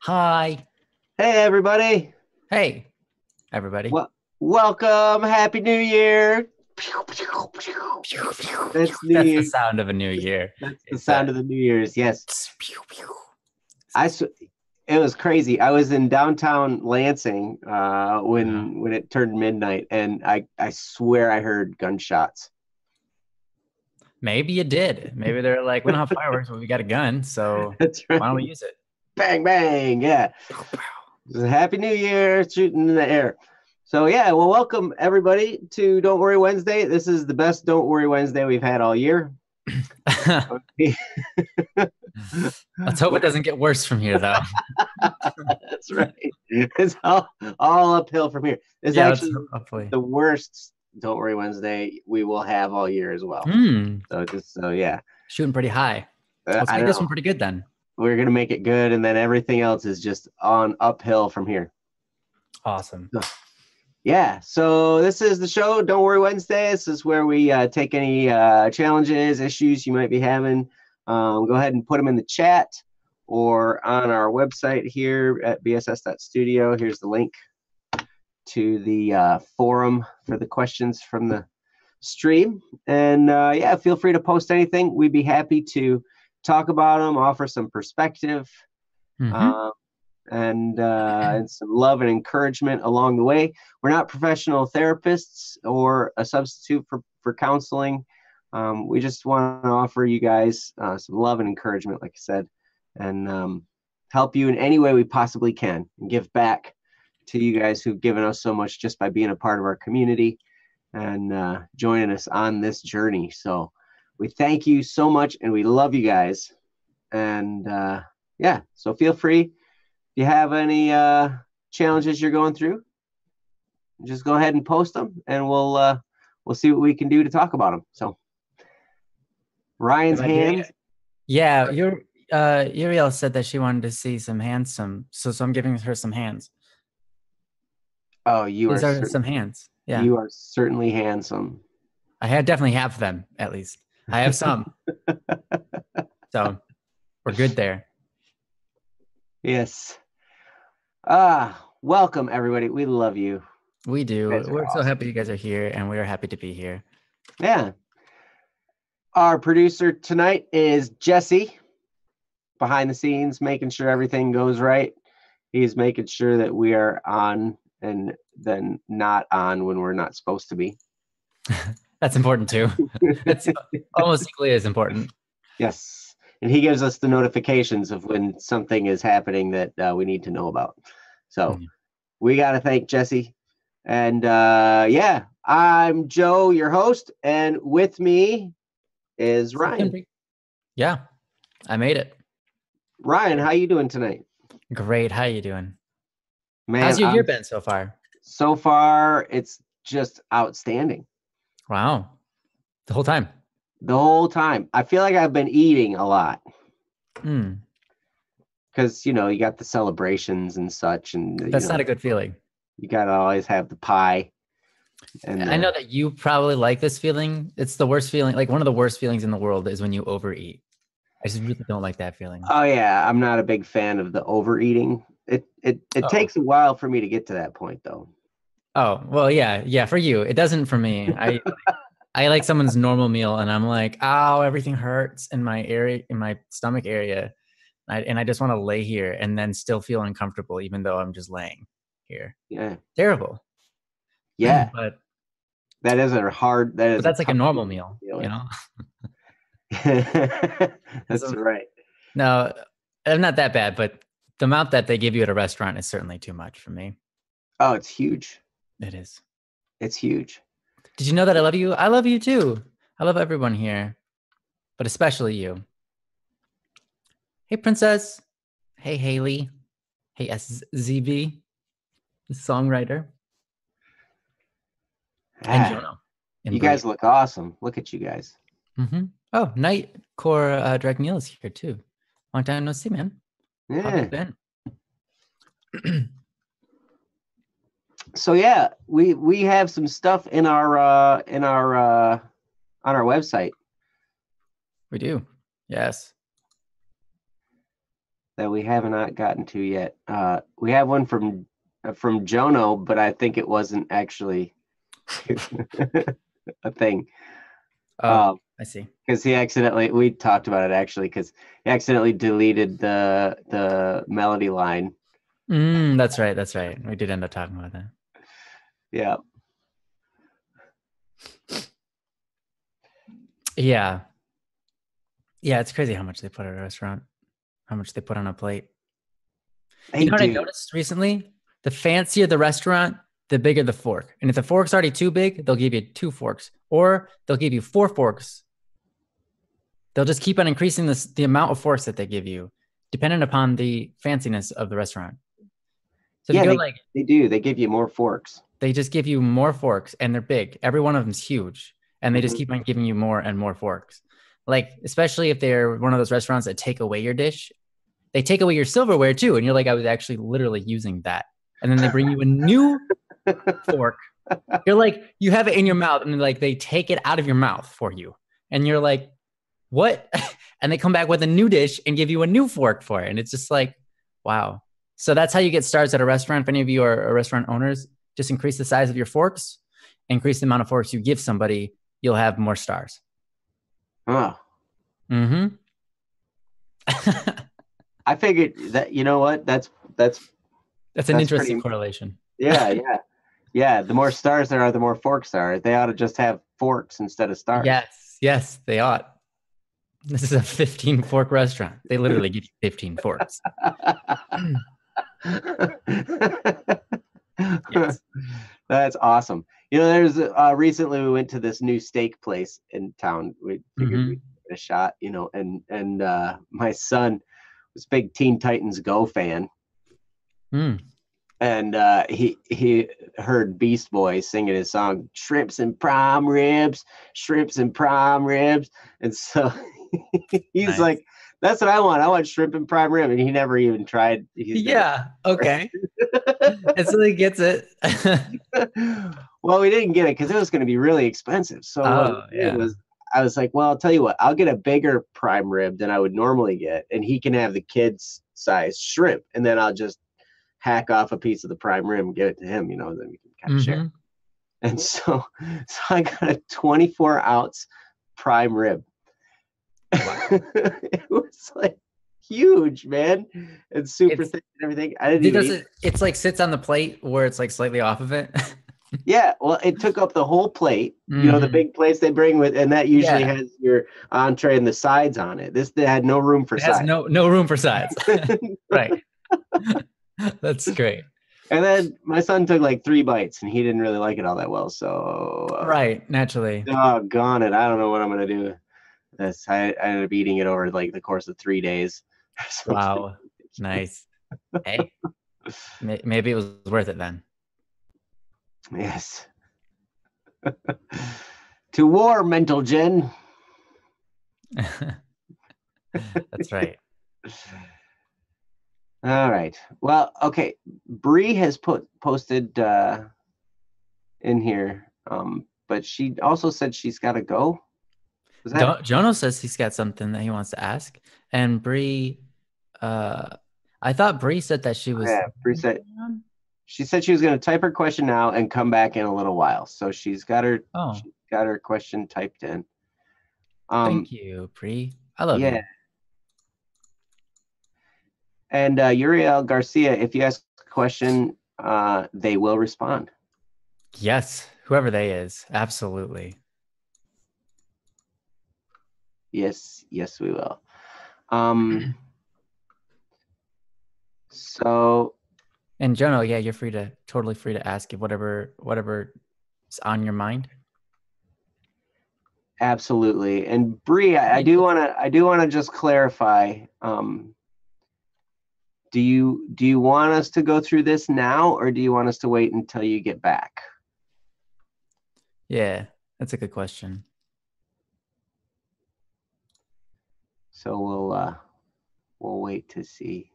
Hi. Hey everybody. Hey, everybody. Well, welcome. Happy New Year. That's New That's the Year. sound of a new year. That's the It's sound of the New Year's. Yes. pew, pew. I s- it was crazy. I was in downtown Lansing Yeah. when it turned midnight, and I swear I heard gunshots. Maybe you did. Maybe they're like, we don't have fireworks, but we got a gun, so That's why don't we right. use it? Bang bang. Yeah. It was a Happy New Year shooting in the air. So yeah, well, welcome everybody to Don't Worry Wednesday. This is the best Don't Worry Wednesday we've had all year. Let's hope it doesn't get worse from here, though. That's right. It's all uphill from here. It's Yeah, let's actually hopefully. the worst Don't Worry Wednesday we will have all year as well. Hmm. So yeah, Shooting pretty high. Let's I make this know one pretty good then. we're gonna make it good, and then everything else is just on uphill from here. Awesome. So, yeah, so this is the show. Don't Worry Wednesday. This is where we take any challenges, issues you might be having. Go ahead and put them in the chat or on our website here at bss.studio. Here's the link to the forum for the questions from the stream. And yeah, feel free to post anything. We'd be happy to talk about them, offer some perspective, Mm-hmm. uh, and some love and encouragement along the way. We're not professional therapists or a substitute for counseling. We just want to offer you guys some love and encouragement, like I said, and help you in any way we possibly can and give back to you guys who've given us so much just by being a part of our community and joining us on this journey. So we thank you so much and we love you guys. And yeah, so feel free. If you have any challenges you're going through, just go ahead and post them and we'll see what we can do to talk about them. So Ryan's Am I doing hands. it? Yeah, Uriel said that she wanted to see some hands, so I'm giving her some hands. Oh, These are some hands. Yeah. you are certainly handsome. Definitely have them at least. I have some, so we're good there. Yes. Welcome everybody. We love you. We You do. guys are We're so awesome. happy you guys are here, and we are happy to be here. Yeah. Our producer tonight is Jesse, behind the scenes, making sure everything goes right. He's making sure that we are on and then not on when we're not supposed to be. That's important too. It's almost equally as important. Yes. And he gives us the notifications of when something is happening that we need to know about. So Mm. we got to thank Jesse. And yeah, I'm Joe, your host. And with me is Ryan. Yeah, I made it. Ryan, how you doing tonight? Great. How you doing? Man, How's your year been so far? so far it's just outstanding. Wow. The whole time. The whole time. I feel like I've been eating a lot Mm. because you got the celebrations and such, and That's not a good feeling. you gotta always have the pie and I know that you probably like this feeling. It's the worst feeling. Like one of the worst feelings in the world is when you overeat. I just really don't like that feeling. oh yeah, I'm not a big fan of the overeating. It Oh. takes a while for me to get to that point though. Oh, well, yeah, yeah, for you. It doesn't for me. I like someone's normal meal and I'm like, "Oh, everything hurts in my area in my stomach area." And I just want to lay here and then still feel uncomfortable even though I'm just laying here. Yeah. Terrible. Yeah. But That is a hard that is a that's like a tough normal feeling meal, to deal you with. know? That's So, right. no, I'm not that bad, but the amount that they give you at a restaurant is certainly too much for me. Oh, it's huge. It is. It's huge. Did you know that I love you? I love you too. I love everyone here, but especially you. Hey, Princess. Hey, Haley. Hey, SZB, the songwriter. And Ah, Jono and you Bree. guys look awesome. Look at you guys. Mm-hmm. Oh, Nightcore Dragmeal is here too. Long time no see, man. How have you Yeah. been? So yeah, we have some stuff in our on our website We do. Yes. that we have not gotten to yet. We have one from Jono, but I think it wasn't actually a thing. Oh, I see. Because we talked about it actually, because he accidentally deleted the melody line. That's right. That's right. We did end up talking about that. Yeah. Yeah. Yeah, it's crazy how much they put at a restaurant, how much they put on a plate. They You know what I do. noticed recently? The fancier the restaurant, the bigger the fork. And if the fork's already too big, they'll give you 2 forks, or they'll give you 4 forks. They'll just keep on increasing the amount of forks that they give you, depending upon the fanciness of the restaurant. So if Yeah, you go they do. They give you more forks. they just give you more forks, and they're big. Every one of them's huge, and they just keep on giving you more and more forks. Like, especially if they're one of those restaurants that take away your dish, they take away your silverware too, and you're like, I was actually literally using that, and then they bring you a new fork. You're like, you have it in your mouth, and like they take it out of your mouth for you, and you're like, what? And they come back with a new dish and give you a new fork for it, and it's just like, wow. So that's how you get stars at a restaurant. If any of you are restaurant owners, just increase the size of your forks, increase the amount of forks you give somebody, you'll have more stars. Oh. Mm-hmm. I figured that, you know what? That's an interesting correlation. Yeah. Yeah. The more stars there are, the more forks there are. They ought to just have forks instead of stars. Yes, they ought. This is a 15 fork restaurant. They literally give you 15 forks. Yes. That's awesome. There's recently we went to this new steak place in town. We figured we'd give it a shot, and my son was a big Teen Titans Go fan. And he heard Beast Boy singing his song shrimps and prime ribs, and so he's nice. Like, that's what I want shrimp and prime rib, and he never even tried. Okay. And so he gets it. Well, we didn't get it because it was going to be really expensive. So I was like, well, I'll tell you what, I'll get a bigger prime rib than I would normally get, and he can have the kids size shrimp, and then I'll just hack off a piece of the prime rib and give it to him, then we can kind of share. And so I got a 24-ounce prime rib. Wow. It was like huge, man. It's super thick and everything. I didn't even eat it. It's like sits on the plate where it's like slightly off of it. Yeah, well, it took up the whole plate. The big plates they bring with, and that usually has your entree and the sides on it. This had no room for sides. No room for sides. Right. That's great. And then my son took like 3 bites, and he didn't really like it all that well. So right, naturally. Doggone it! I don't know what I'm gonna do. I ended up eating it over like the course of 3 days. Wow, nice. Hey, maybe it was worth it then. Yes. To war, mental Jen. That's right. All right. Well, okay. Bree has posted in here, but she also said she's got to go. Jono says he's got something that he wants to ask, and Bree, I thought Bree said that she was. Yeah, Bree said she was going to type her question now and come back in a little while. So she's got her question typed in. Thank you, Bree. I love you. And Uriel Garcia, if you ask a question, they will respond. Yes, whoever they is, absolutely. Yes, we will. So. And Jono, yeah, you're totally free to ask whatever is on your mind. Absolutely. And Bree, I do want to just clarify. Do you want us to go through this now, or do you want us to wait until you get back? Yeah, that's a good question. So we'll wait to see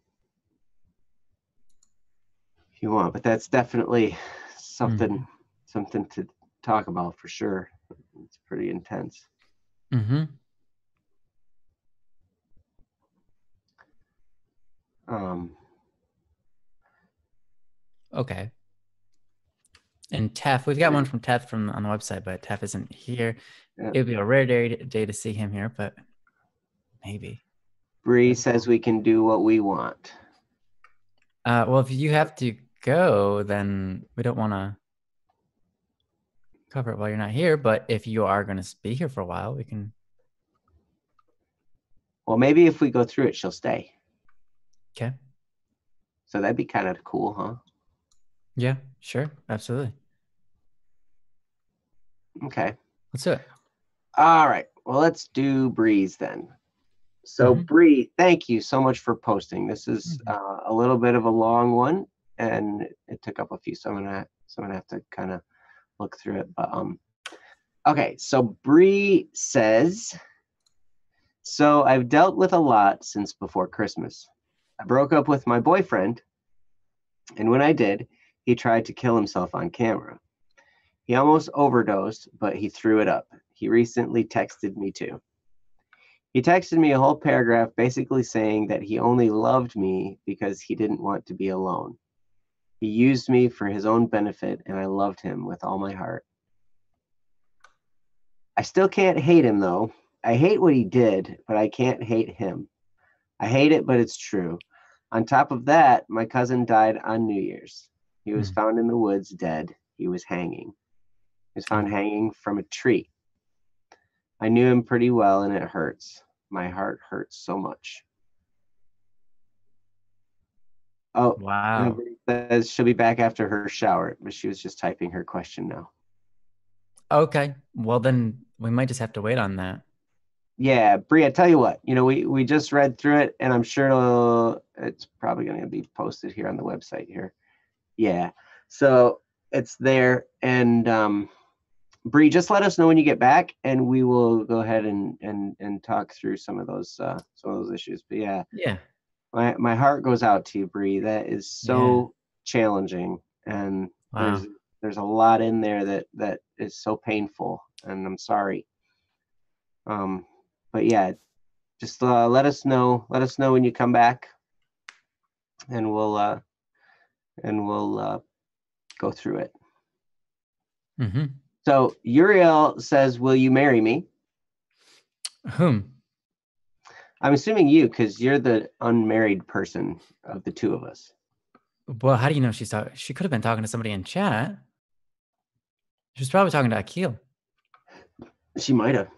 if you want, but that's definitely something to talk about for sure. It's pretty intense. Um, Okay. And Tef, we've got one from Tef from on the website, but Tef isn't here. yeah. It would be a rare day to see him here, but maybe. Bree says we can do what we want. Well, if you have to go, then we don't want to cover it while you're not here. But if you are going to be here for a while, we can. Well, maybe if we go through it, she'll stay. Okay. So that'd be kind of cool, huh? Yeah, sure. Absolutely. Okay. Let's do it. All right. Well, let's do Bree's then. So, Bree, thank you so much for posting. This is a little bit of a long one, and it took up a few, so I'm gonna have to kind of look through it. But okay. So Bree says, so I've dealt with a lot since before Christmas. I broke up with my boyfriend, and when I did, he tried to kill himself on camera. He almost overdosed, but he threw it up. He recently texted me too. He texted me a whole paragraph basically saying that he only loved me because he didn't want to be alone. He used me for his own benefit, and I loved him with all my heart. I still can't hate him, though. I hate what he did, but I can't hate him. I hate it, but it's true. On top of that, my cousin died on New Year's. He was found in the woods dead. He was hanging. He was found hanging from a tree. I knew him pretty well, and it hurts. My heart hurts so much. Oh, Wow. says she'll be back after her shower, but she was just typing her question now. Okay. Well, then we might just have to wait on that. Yeah, Bree, I tell you what, we just read through it, and I'm sure it's probably going to be posted here on the website here. Yeah, so it's there, and Bree, just let us know when you get back, and we will go ahead and talk through some of those issues. But Yeah. my heart goes out to you, Bree. That is so challenging, and Wow. there's a lot in there that is so painful, and I'm sorry. But yeah, just let us know when you come back, and we'll go through it. So Uriel says, will you marry me? Whom? I'm assuming you, because you're the unmarried person of the two of us. Well, how do you know she's talking? She could have been talking to somebody in chat. She's probably talking to Akil. She might have.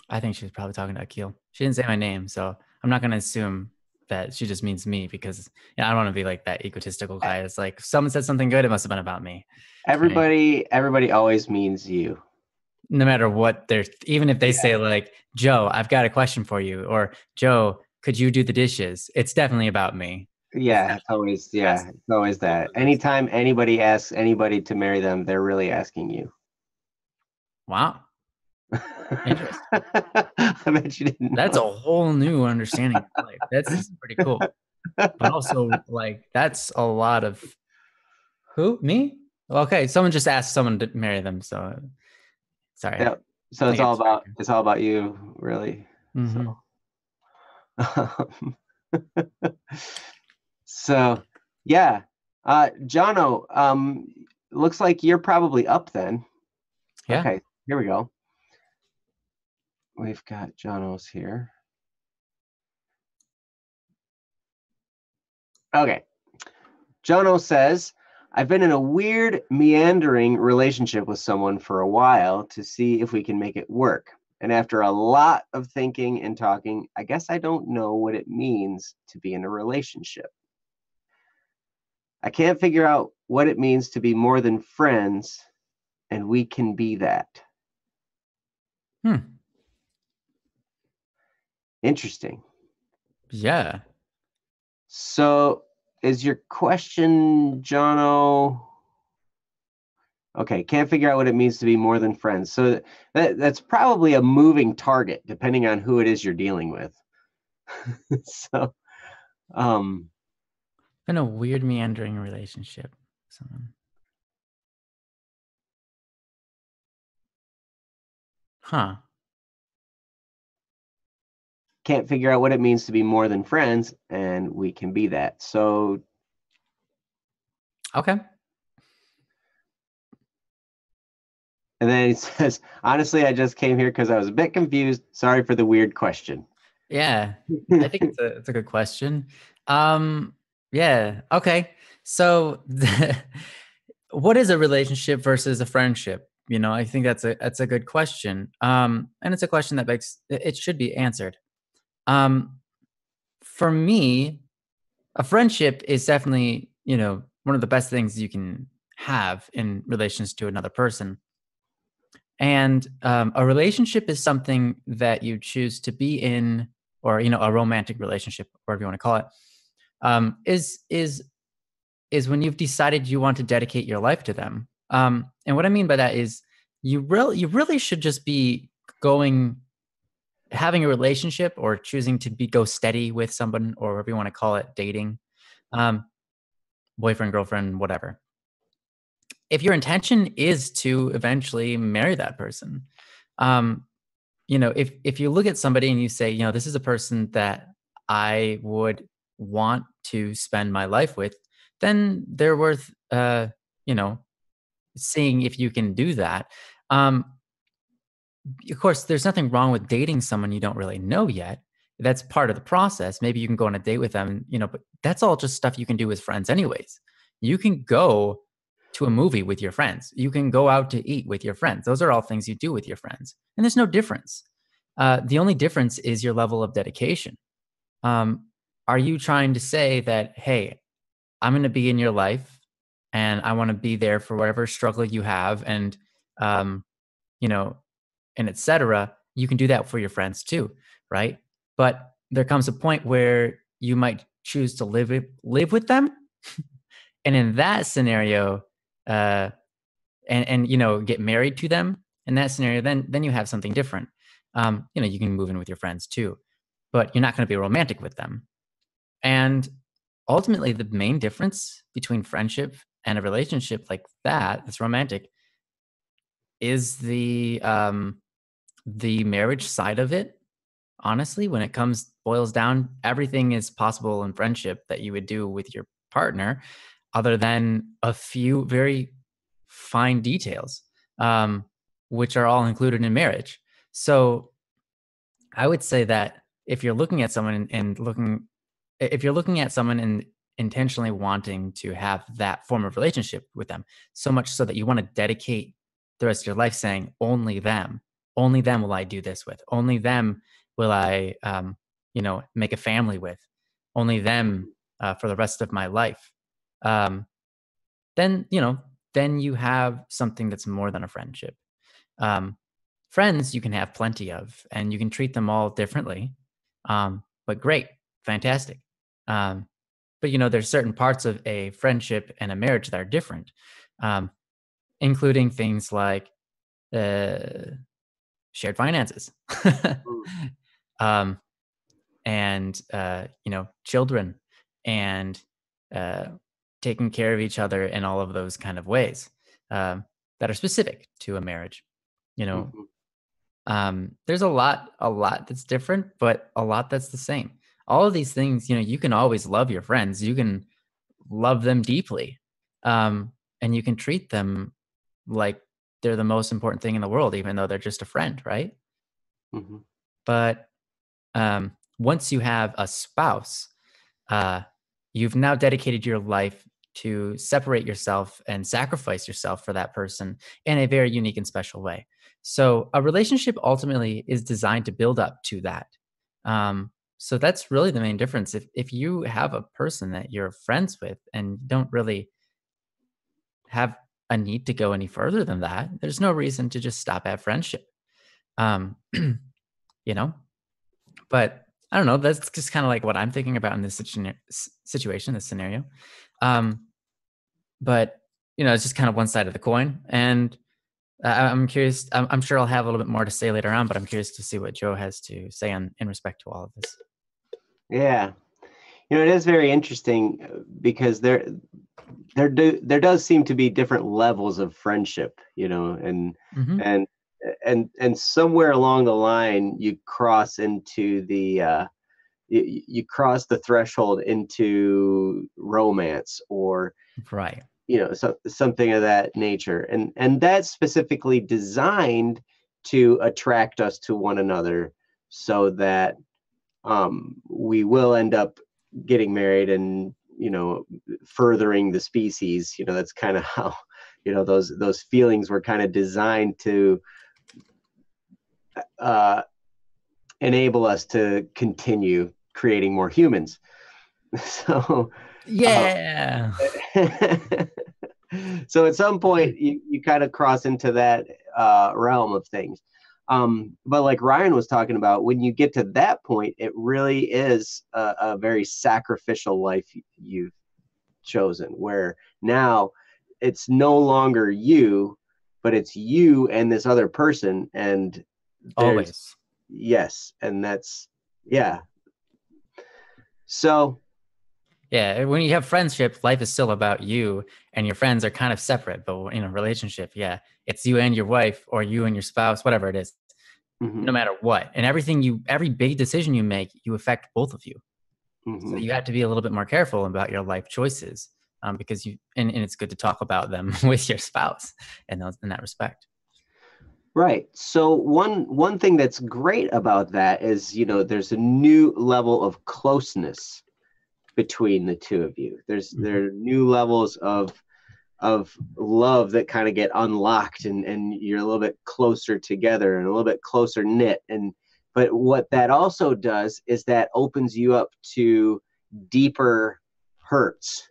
I think she was probably talking to Akil. She didn't say my name, so I'm not going to assume that she just means me, because I don't want to be like that egotistical guy. It's like, if someone said something good, it must have been about me. Everybody always means you. No matter what even if they say like, Joe, I've got a question for you, or Joe, could you do the dishes? It's definitely about me. Yeah, it's always that. Anytime anybody asks anybody to marry them, they're really asking you. Wow. Interesting. I bet you didn't know. That's a whole new understanding of life. That's pretty cool. But also, like, that's a lot of who? Me? Okay, someone just asked someone to marry them, so sorry. Yeah. So it's all about you, really. So yeah. Jono, looks like you're probably up then. Yeah. Okay, here we go. We've got Jono's here. Okay. Jono says, I've been in a weird, meandering relationship with someone for a while to see if we can make it work. And after a lot of thinking and talking, I guess I don't know what it means to be in a relationship. I can't figure out what it means to be more than friends, and we can be that. Interesting. Yeah. So is your question, Jono? Okay, can't figure out what it means to be more than friends. So that's probably a moving target, depending on who it is you're dealing with. So, Been a weird meandering relationship. Someone. Huh. can't figure out what it means to be more than friends, and we can be that. So, Okay. and then he says, honestly, I just came here because I was a bit confused. Sorry for the weird question. Yeah, I think it's a good question. Yeah. Okay. So, what is a relationship versus a friendship? I think that's a good question. And it's a question that it should be answered. Um, for me, a friendship is definitely, one of the best things you can have in relations to another person. And a relationship is something that you choose to be in, or a romantic relationship, whatever you want to call it, is when you've decided you want to dedicate your life to them. And what I mean by that is you really should just be going having a relationship, or choosing to go steady with someone, or whatever you want to call it, dating, um, boyfriend, girlfriend, whatever. If your intention is to eventually marry that person, um, if you look at somebody and you say, this is a person that I would want to spend my life with, then they're worth, you know, seeing if you can do that. Um, of course, there's nothing wrong with dating someone you don't really know yet. That's part of the process. Maybe you can go on a date with them, but that's all just stuff you can do with friends, anyways. You can go to a movie with your friends. You can go out to eat with your friends. Those are all things you do with your friends. And there's no difference. The only difference is your level of dedication. Um, are you trying to say that, hey, I'm going to be in your life and I want to be there for whatever struggle you have, and, um, you know, and etc. You can do that for your friends too, right? But there comes a point where you might choose to live with them, and in that scenario, uh, and get married to them. In that scenario, then you have something different. You can move in with your friends too, but you're not going to be romantic with them. And ultimately, the main difference between friendship and a relationship like that's romantic is the marriage side of it. Honestly, when it boils down, everything is possible in friendship that you would do with your partner, other than a few very fine details, um, which are all included in marriage. So I would say that if you're looking at someone if you're looking at someone and intentionally wanting to have that form of relationship with them, so much so that you want to dedicate the rest of your life saying, only them will I do this with, only them will I, make a family with, only them for the rest of my life. Um, then, then you have something that's more than a friendship. Um, Friends you can have plenty of, and you can treat them all differently. But great, fantastic. Um, but there's certain parts of a friendship and a marriage that are different, um, including things like uh, shared finances, Mm. um, and children, and uh, taking care of each other in all of those kind of ways, that are specific to a marriage. You know, Mhm. there's a lot that's different, but a lot that's the same. All of these things, you can always love your friends. You can love them deeply, um, and you can treat them like they're the most important thing in the world, even though they're just a friend, right? Mhm. But once you have a spouse, uh, you've now dedicated your life to separate yourself and sacrifice yourself for that person in a very unique and special way. So a relationship ultimately is designed to build up to that. So that's really the main difference. If you have a person that you're friends with and don't really have a need to go any further than that, there's no reason to just stop at friendship. Um, you know, but I don't know. That's just kind of like what I'm thinking about in this situation, this scenario. Um, but it's just kind of one side of the coin, and I'm curious. I'm sure I'll have a little bit more to say later on, but I'm curious to see what Joe has to say in respect to all of this. Yeah. It is very interesting because there does seem to be different levels of friendship, and Hmm. and and somewhere along the line you cross into the you cross the threshold into romance, or Right. something of that nature, and that's specifically designed to attract us to one another, so that we will end up getting married and furthering the species. That's kind of how those feelings were kind of designed to uh, enable us to continue creating more humans. So Yeah. so at some point you kind of cross into that realm of things. But like Ryan was talking about, when you get to that point, it really is a very sacrificial life you've chosen, where now it's no longer you, but it's you and this other person. And there's, Always. yes, and that's, yeah. So, Yeah, when you have friendship, life is still about you, and your friends are kind of separate. But in a relationship, yeah, it's you and your wife, or you and your spouse, whatever it is, no mhm, matter what. And every big decision you make, you affect both of you. So mhm. you have to be a little bit more careful about your life choices, because and it's good to talk about them with your spouse in that respect. Right. So one thing that's great about that is, there's a new level of closeness between the two of you. Mhm. There are new levels of love that kind of get unlocked, and you're a little bit closer together and a little bit closer knit. And but what that also does is that opens you up to deeper hurts.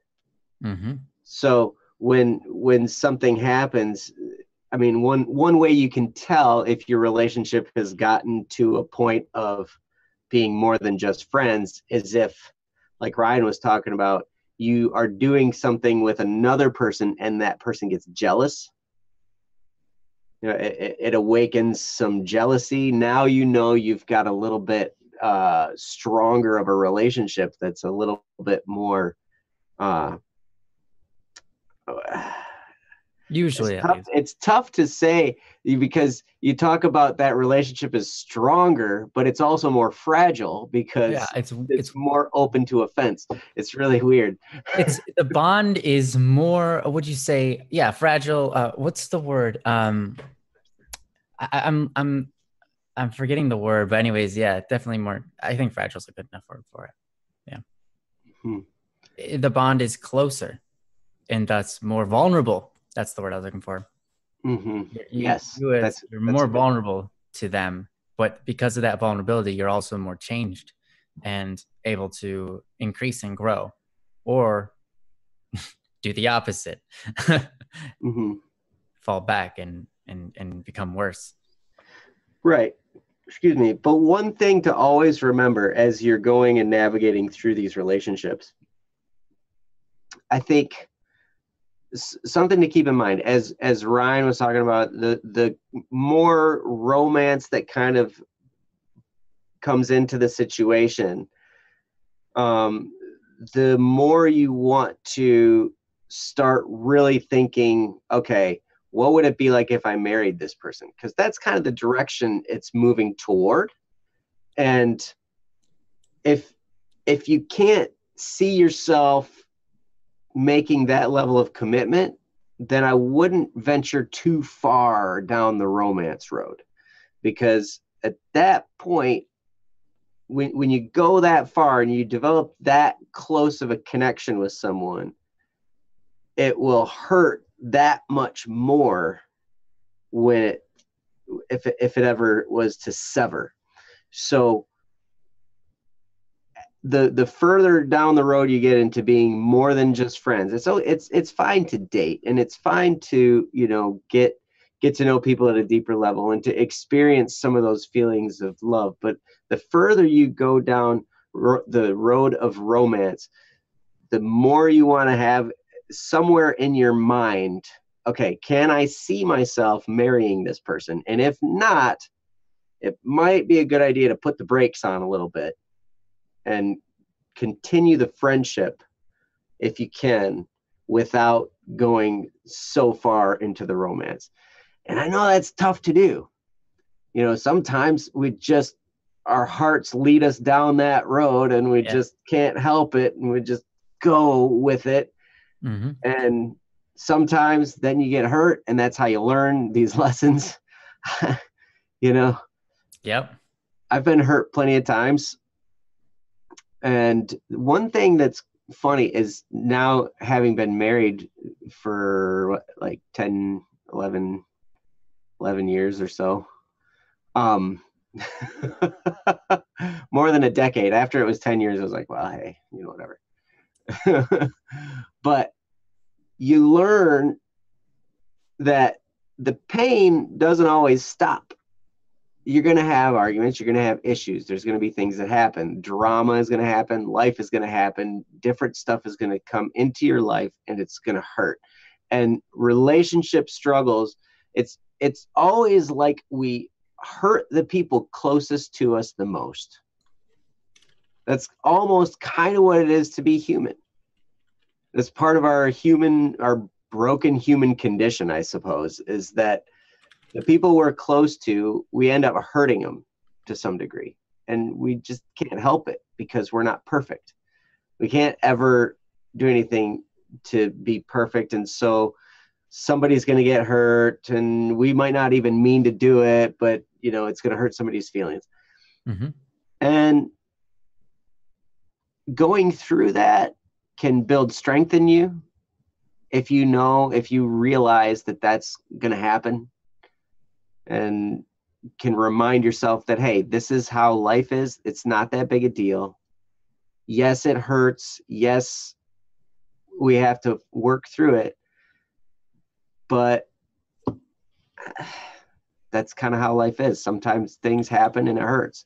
Mhm. So when something happens, I mean, one way you can tell if your relationship has gotten to a point of being more than just friends is if, like Ryan was talking about, you are doing something with another person and that person gets jealous. It awakens some jealousy. Now you've got a little bit stronger of a relationship that's a little bit more uh, Usually, at least. it's tough to say, because you talk about that relationship is stronger, but it's also more fragile Yeah, because it's it's it's more open to offense. It's really weird. it's the bond is more. Would you say? Yeah, fragile. What's the word? I'm forgetting the word, but anyways, yeah, definitely more. I think fragile is a good enough word for it. Yeah, Hmm. the bond is closer and thus more vulnerable. That's the word I was looking for. Hmm. You, Yes, you as you're that's more a good one. vulnerable to them, but because of that vulnerability, you're also more changed and able to increase and grow, or do the opposite, Hmm. fall back and become worse. Right. Excuse me. But one thing to always remember as you're going and navigating through these relationships, I think something to keep in mind, as Ryan was talking about, the more romance that kind of comes into the situation, um, the more you want to start really thinking, okay, what would it be like if I married this person? Because that's kind of the direction it's moving toward. And if if you can't see yourself making that level of commitment, then I wouldn't venture too far down the romance road, because at that point, when you go that far and you develop that close of a connection with someone, it will hurt that much more when if it ever was to sever. So the further down the road you get into being more than just friends, it's fine to date, and it's fine to get to know people at a deeper level and to experience some of those feelings of love. But the further you go down the road of romance, the more you want to have somewhere in your mind, okay, can I see myself marrying this person? And if not, it might be a good idea to put the brakes on a little bit and continue the friendship if you can, without going so far into the romance. And I know that's tough to do. sometimes our hearts lead us down that road and we Yeah. just can't help it and we just go with it. Mm-hmm. And sometimes then you get hurt, and that's how you learn these lessons. Yep. I've been hurt plenty of times. And one thing that's funny is now, having been married for like 10, 11 years or so, more than a decade. After it was 10 years, I was like, well, hey, whatever. But you learn that the pain doesn't always stop. You're going to have arguments. You're going to have issues. There's going to be things that happen. Drama is going to happen. Life is going to happen. Different stuff is going to come into your life, and it's going to hurt. And relationship struggles, it's always like we hurt the people closest to us the most. That's almost kind of what it is to be human. That's part of our broken human condition, I suppose, is that the people we're close to, we end up hurting them to some degree. And we just can't help it because we're not perfect. We can't ever do anything to be perfect. And so somebody's going to get hurt, and we might not even mean to do it, but it's going to hurt somebody's feelings. Mm-hmm. And going through that can build strength in you if you realize that that's going to happen, and can remind yourself that, hey, this is how life is. It's not that big a deal. Yes, it hurts. Yes, we have to work through it. But that's kind of how life is. Sometimes things happen and it hurts.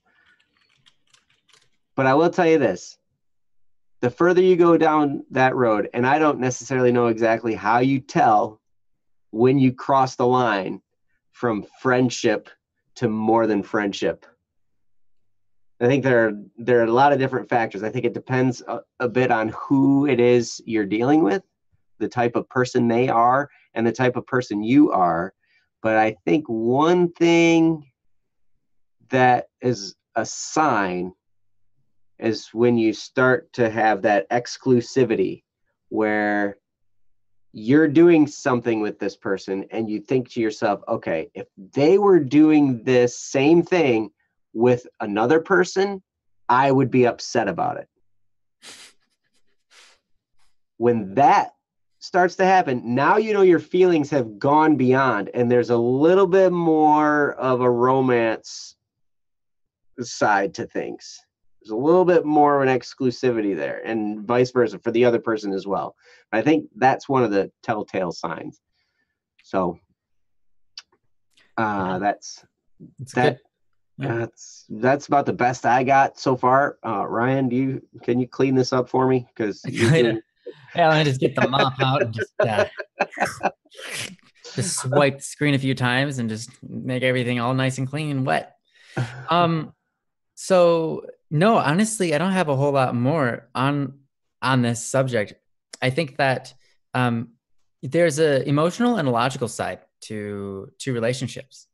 But I will tell you this. The further you go down that road, and I don't necessarily know exactly how you tell when you cross the line from friendship to more than friendship. I think there are a lot of different factors. I think it depends a bit on who it is you're dealing with, the type of person they are, and the type of person you are. But I think one thing that is a sign is when you start to have that exclusivity where you're doing something with this person and you think to yourself, okay, if they were doing this same thing with another person, I would be upset about it. When that starts to happen, now your feelings have gone beyond, and there's a little bit more of a romance side to things. There's a little bit more of an exclusivity there, and vice versa for the other person as well. I think that's one of the telltale signs. So that's that. Yeah. That's about the best I got so far. Ryan, can you clean this up for me? Because yeah, let me just get the mop out and just swipe the screen a few times and just make everything all nice and clean and wet. So no, honestly, I don't have a whole lot more on this subject. I think that there's an emotional and a logical side to relationships,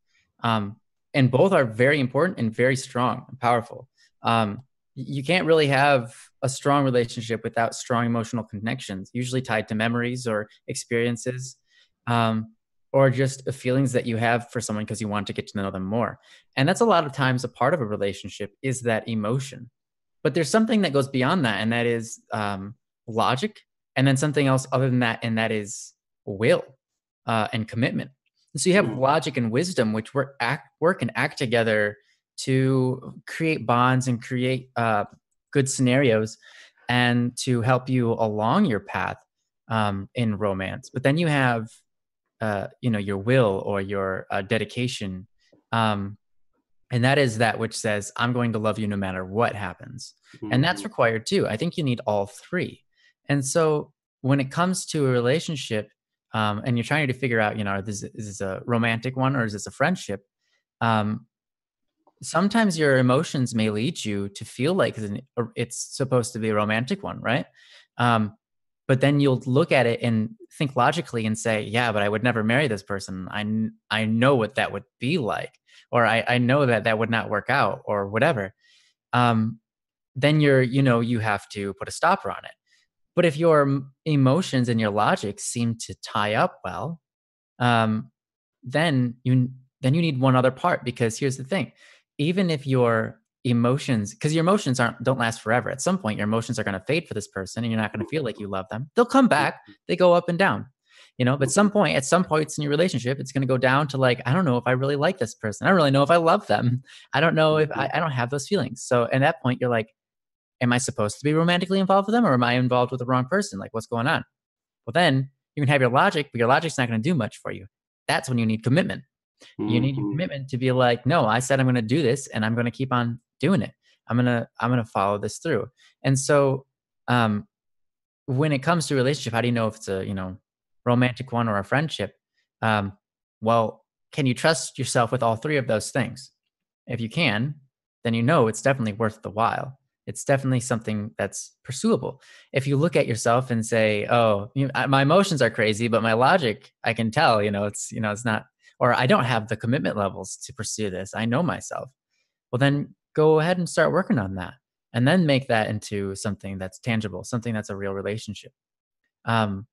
and both are very important and very strong and powerful. You can't really have a strong relationship without strong emotional connections, usually tied to memories or experiences, or just feelings that you have for someone because you want to get to know them more. And that's a lot of times a part of a relationship is that emotion. But there's something that goes beyond that, and that is logic, and then something else other than that, and that is will and commitment. And so you have logic and wisdom, which work and act together to create bonds and create good scenarios and to help you along your path in romance. But then you have your will or your dedication, and that is that which says, I'm going to love you no matter what happens. And that's required too. I think you need all three. And so when it comes to a relationship, and you're trying to figure out, is this a romantic one or is this a friendship? Sometimes your emotions may lead you to feel like it's supposed to be a romantic one, right? But But then you'll look at it and think logically and say, yeah, but I would never marry this person. I know what that would be like, or I know that that would not work out, or whatever. Um, then you have to put a stopper on it. But if your emotions and your logic seem to tie up well, um, then you need one other part, because here's the thing: even if your emotions, because your emotions don't last forever. At some point, your emotions are going to fade for this person, and you're not going to feel like you love them. They'll come back. They go up and down, But at some points in your relationship, it's going to go down to like, I don't know if I really like this person. I don't really know if I love them. I don't know if I don't have those feelings. So at that point, you're like, am I supposed to be romantically involved with them, or am I involved with the wrong person? Like, what's going on? Well, then you can have your logic, but your logic's not going to do much for you. That's when you need commitment. You need your commitment to be like, no, I said I'm going to do this, and I'm going to keep on doing it. I'm going to follow this through. And so, when it comes to a relationship, how do you know if it's a, romantic one or a friendship? Well, can you trust yourself with all three of those things? If you can, then it's definitely worth the while. It's definitely something that's pursuable. If you look at yourself and say, "Oh, my emotions are crazy, but my logic, I can tell, it's not, or I don't have the commitment levels to pursue this. I know myself." Well, then go ahead and start working on that, and then make that into something that's tangible, something that's a real relationship. Um,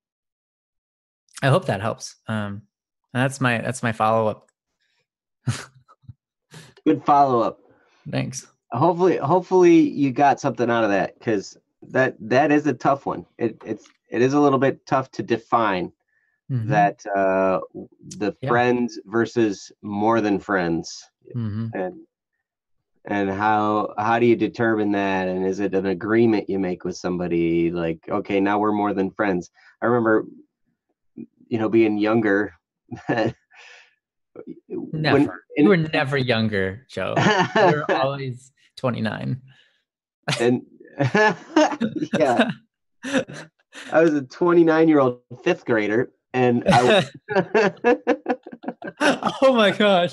I hope that helps. And that's my follow up. Good follow up. Thanks. Hopefully you got something out of that, because that is a tough one. It is a little bit tough to define that the friends versus more than friends, and how do you determine that, and is it an agreement you make with somebody like, okay, now we're more than friends? I remember being younger. Never. You were never younger, Joe. You were always 29. And yeah, I was a 29-year-old fifth grader, and I oh my gosh.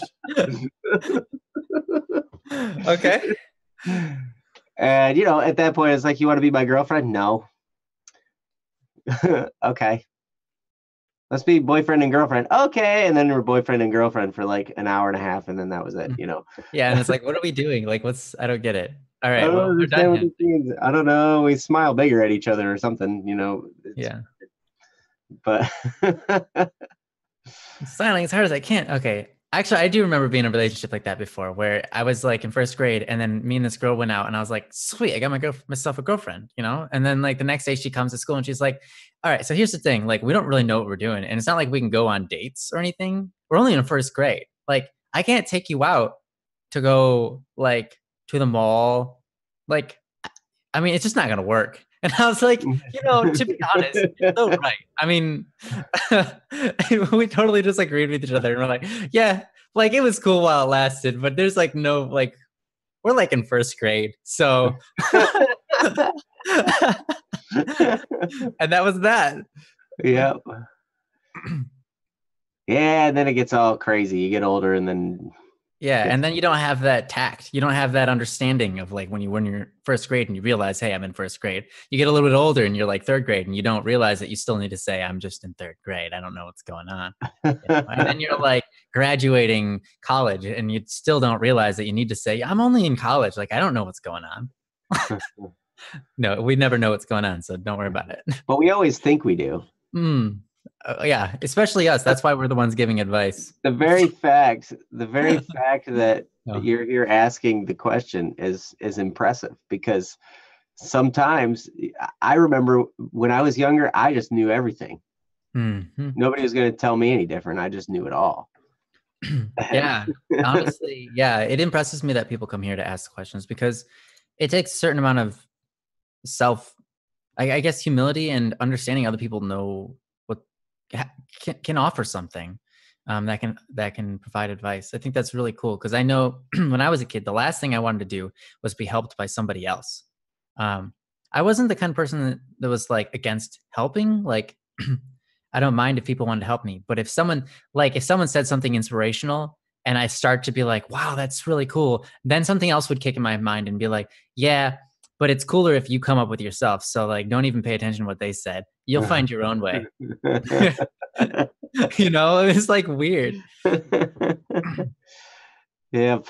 Okay. And at that point, it's like, you want to be my girlfriend? No. Okay. Let's be boyfriend and girlfriend. Okay. And then we're boyfriend and girlfriend for like an hour and a half, and then that was it, Yeah, and it's like, what are we doing? Like, I don't get it. All right, I don't well, we're done. understand what it means. I don't know. We smile bigger at each other or something, Yeah. But styling as hard as I can. Okay. Actually, I do remember being in a relationship like that before, where I was like in first grade, and then me and this girl went out, and I was like, sweet, I got myself a girlfriend, And then like the next day she comes to school and she's like, all right, so here's the thing. Like, we don't really know what we're doing. And it's not like we can go on dates or anything. We're only in first grade. Like, I can't take you out to go like to the mall. Like, I mean, it's just not going to work. And I was like, to be honest, you're so right. I mean, we totally just agreed with each other. And we're like, yeah, like it was cool while it lasted, but there's like no, like, we're like in first grade. So, and that was that. Yep. Yeah. And then it gets all crazy. You get older, and then. Yeah, and then you don't have that tact. You don't have that understanding of like when you're first grade and you realize, hey, I'm in first grade. You get a little bit older and you're like third grade, and you don't realize that you still need to say, I'm just in third grade. I don't know what's going on. And then you're like graduating college, and you still don't realize that you need to say, I'm only in college. Like, I don't know what's going on. No, we never know what's going on, so don't worry about it. But we always think we do. Yeah, especially us. That's why we're the ones giving advice. The very fact that you're here asking the question is impressive, because sometimes I remember when I was younger, I just knew everything. Nobody was going to tell me any different. I just knew it all. Yeah, honestly, yeah, it impresses me that people come here to ask questions, because it takes a certain amount of I guess humility and understanding other people know what can offer something that can provide advice. I think that's really cool, because I know when I was a kid, the last thing I wanted to do was be helped by somebody else. I wasn't the kind of person that was like against helping. Like, I don't mind if people wanted to help me, but if someone said something inspirational and I start to be like, wow, that's really cool, then something else would kick in my mind and be like, yeah, but it's cooler if you come up with yourself. So like, don't even pay attention to what they said. You'll find your own way. You know, it's like weird. Yep.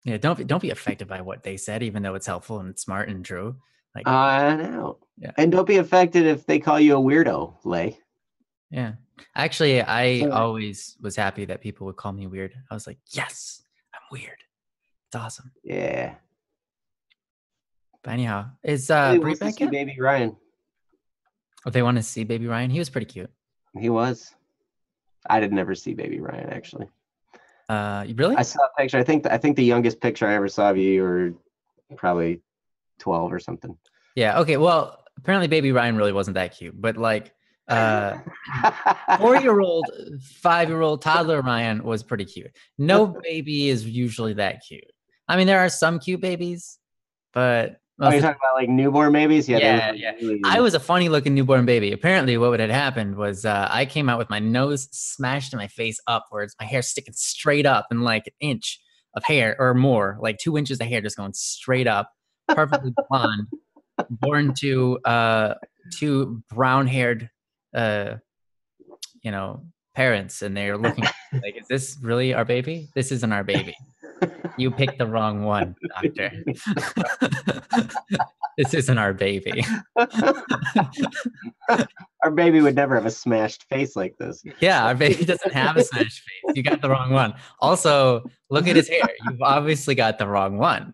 Yeah, don't be affected by what they said, even though it's helpful and smart and true. Like, I know. yeah, And don't be affected if they call you a weirdo, Lay. yeah. Actually, I So- always was happy that people would call me weird. I was like, yes, I'm weird. It's awesome. Yeah. But anyhow, is Really Bree wants to back see yet? Baby Ryan. If they want to see Baby Ryan, he was pretty cute. He was. I did never see Baby Ryan actually. Really? I saw a picture. I think the youngest picture I ever saw of you were probably 12 or something. Yeah. Okay. Well, apparently Baby Ryan really wasn't that cute, but like 4-year-old, 5-year-old, toddler Ryan was pretty cute. No baby is usually that cute. I mean, there are some cute babies, but Oh, you're talking about like newborn babies? Yeah, they yeah, look yeah. really... I was a funny looking newborn baby. Apparently, what had happened was I came out with my nose smashed in my face upwards, my hair sticking straight up, and like an inch of hair or more, like 2 inches of hair just going straight up, perfectly blonde, born to 2 brown-haired, parents, and they're looking like, "Is this really our baby? This isn't our baby. You picked the wrong one, doctor." This isn't our baby. Our baby would never have a smashed face like this. Yeah, our baby doesn't have a smashed face. You got the wrong one. Also, look at his hair. You've obviously got the wrong one.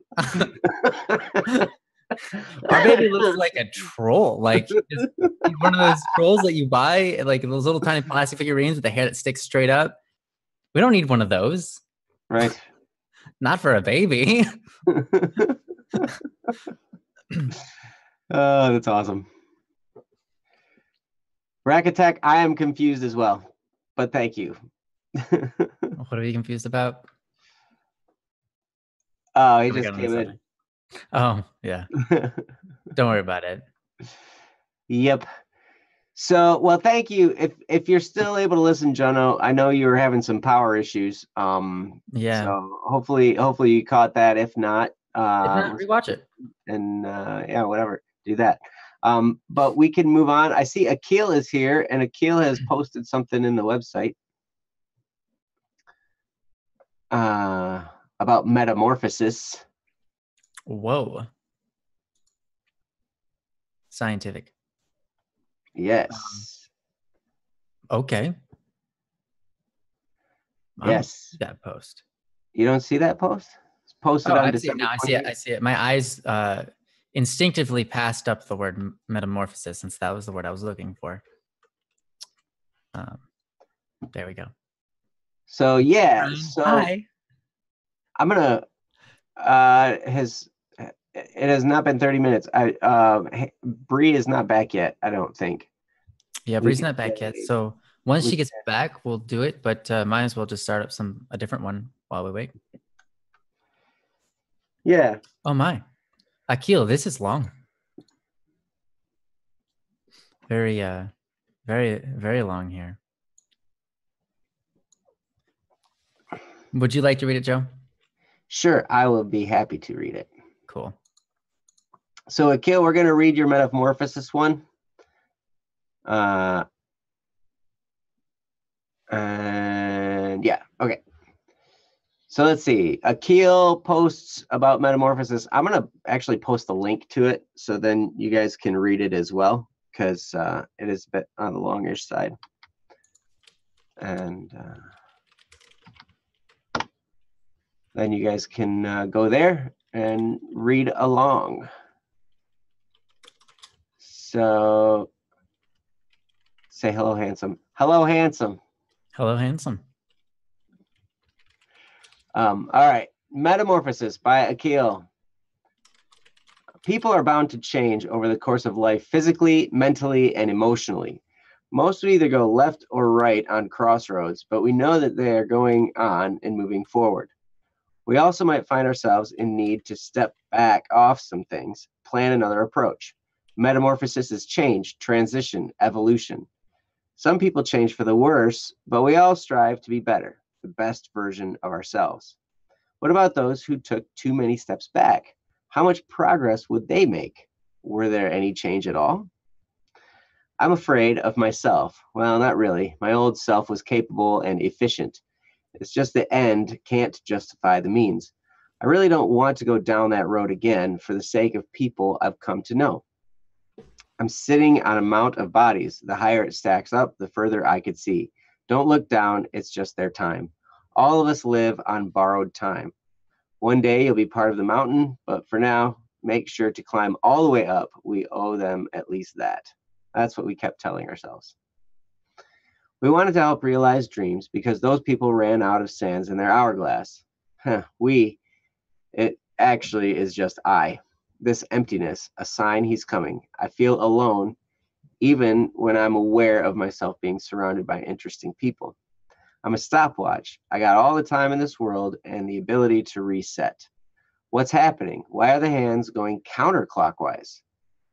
Our baby looks like a troll. Like he's one of those trolls that you buy, like those little tiny plastic figurines with the hair that sticks straight up. We don't need one of those. Right. Not for a baby. Oh, that's awesome. Rack Attack, I am confused as well, but thank you. What are you confused about? Oh, he just came in. Oh, yeah. Don't worry about it. Yep. So, well, thank you. If you're still able to listen, Jono, I know you were having some power issues. Yeah. So hopefully you caught that. If not, rewatch it. And yeah, whatever. Do that. But we can move on. I see Akil is here, and Akil has posted something in the website about metamorphosis. Whoa. Scientific. Yes. Okay. Yes. That post. You don't see that post? It's posted on December 28th. I see it. My eyes instinctively passed up the word metamorphosis, since that was the word I was looking for. There we go. So yeah. So hi. I'm gonna. It has not been 30 minutes. Bree is not back yet, I don't think. Yeah, Bree's not back yet. So once she gets back, we'll do it. But might as well just start up a different one while we wait. Yeah. Oh my, Akil, this is long. Very, very, very long here. Would you like to read it, Joe? Sure, I will be happy to read it. Cool. So, Akil, we're going to read your metamorphosis one. And yeah, okay. So let's see. Akil posts about metamorphosis. I'm going to actually post a link to it, so then you guys can read it as well, because it is a bit on the longish side. And then you guys can go there and read along. So say hello, handsome. Hello, handsome. Hello, handsome. All right. Metamorphosis by Akil. People are bound to change over the course of life, physically, mentally, and emotionally. Most will either go left or right on crossroads, but we know that they are going on and moving forward. We also might find ourselves in need to step back off some things, plan another approach. Metamorphosis is change, transition, evolution. Some people change for the worse, but we all strive to be better, the best version of ourselves. What about those who took too many steps back? how much progress would they make? Were there any change at all? I'm afraid of myself. Well, not really. My old self was capable and efficient. It's just the end can't justify the means. I really don't want to go down that road again for the sake of people I've come to know. I'm sitting on a mount of bodies. The higher it stacks up, the further I could see. Don't look down, it's just their time. All of us live on borrowed time. One day you'll be part of the mountain, but for now, make sure to climb all the way up. We owe them at least that. That's what we kept telling ourselves. We wanted to help realize dreams because those people ran out of sands in their hourglass. It actually is just I. This emptiness, a sign he's coming. I feel alone, even when I'm aware of myself being surrounded by interesting people. I'm a stopwatch. I got all the time in this world and the ability to reset. What's happening? Why are the hands going counterclockwise?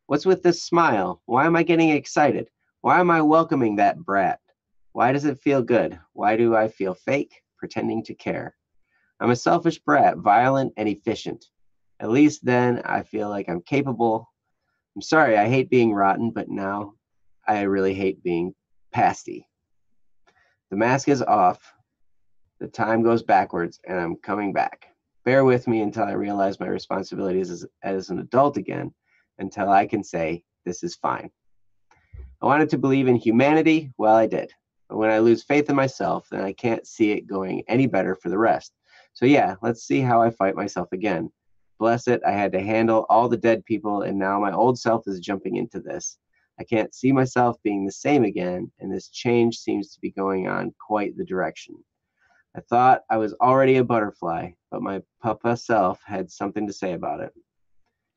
What's with this smile? Why am I getting excited? Why am I welcoming that brat? Why does it feel good? Why do I feel fake, pretending to care? I'm a selfish brat, violent and efficient. At least then I feel like I'm capable. I'm sorry, I hate being rotten, but now I really hate being pasty. The mask is off. The time goes backwards, and I'm coming back. Bear with me until I realize my responsibilities as an adult again, until I can say, this is fine. I wanted to believe in humanity. Well, I did. But when I lose faith in myself, then I can't see it going any better for the rest. So yeah, let's see how I fight myself again. Bless it, I had to handle all the dead people, and now my old self is jumping into this. I can't see myself being the same again, and this change seems to be going on quite the direction. I thought I was already a butterfly, but my pupa self had something to say about it.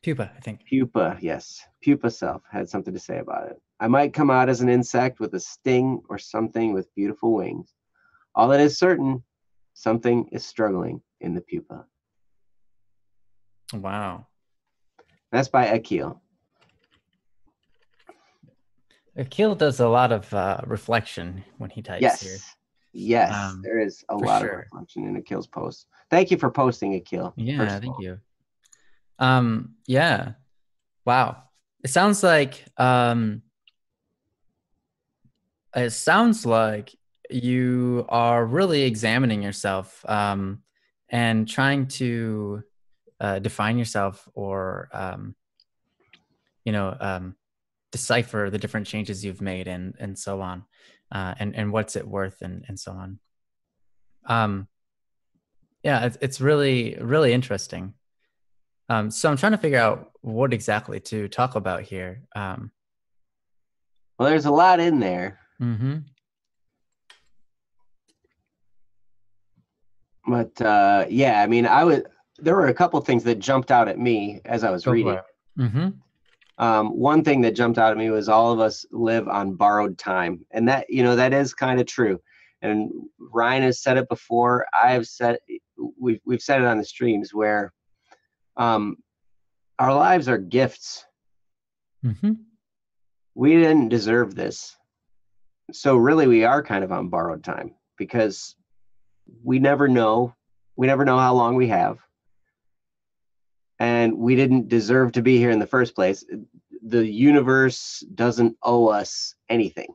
Pupa, I think. Pupa, yes. Pupa self had something to say about it. I might come out as an insect with a sting or something with beautiful wings. All that is certain, something is struggling in the pupa. Wow. That's by Akil. Akil does a lot of reflection when he types here. Yes, there is a lot of reflection in Akil's post. Thank you for posting, Akil. Yeah, thank you. Yeah. Wow. It sounds like you are really examining yourself and trying to define yourself or decipher the different changes you've made and so on, and what's it worth and so on. Yeah, it's really, really interesting. So I'm trying to figure out what exactly to talk about here. Well, there's a lot in there. Mm-hmm. But yeah, I mean, there were a couple things that jumped out at me as I was reading. Mm-hmm. One thing that jumped out at me was all of us live on borrowed time, and that is kind of true. And Ryan has said it before. We've said it on the streams where our lives are gifts. Mm-hmm. We didn't deserve this, so really we are kind of on borrowed time because we never know how long we have. And we didn't deserve to be here in the first place. The universe doesn't owe us anything.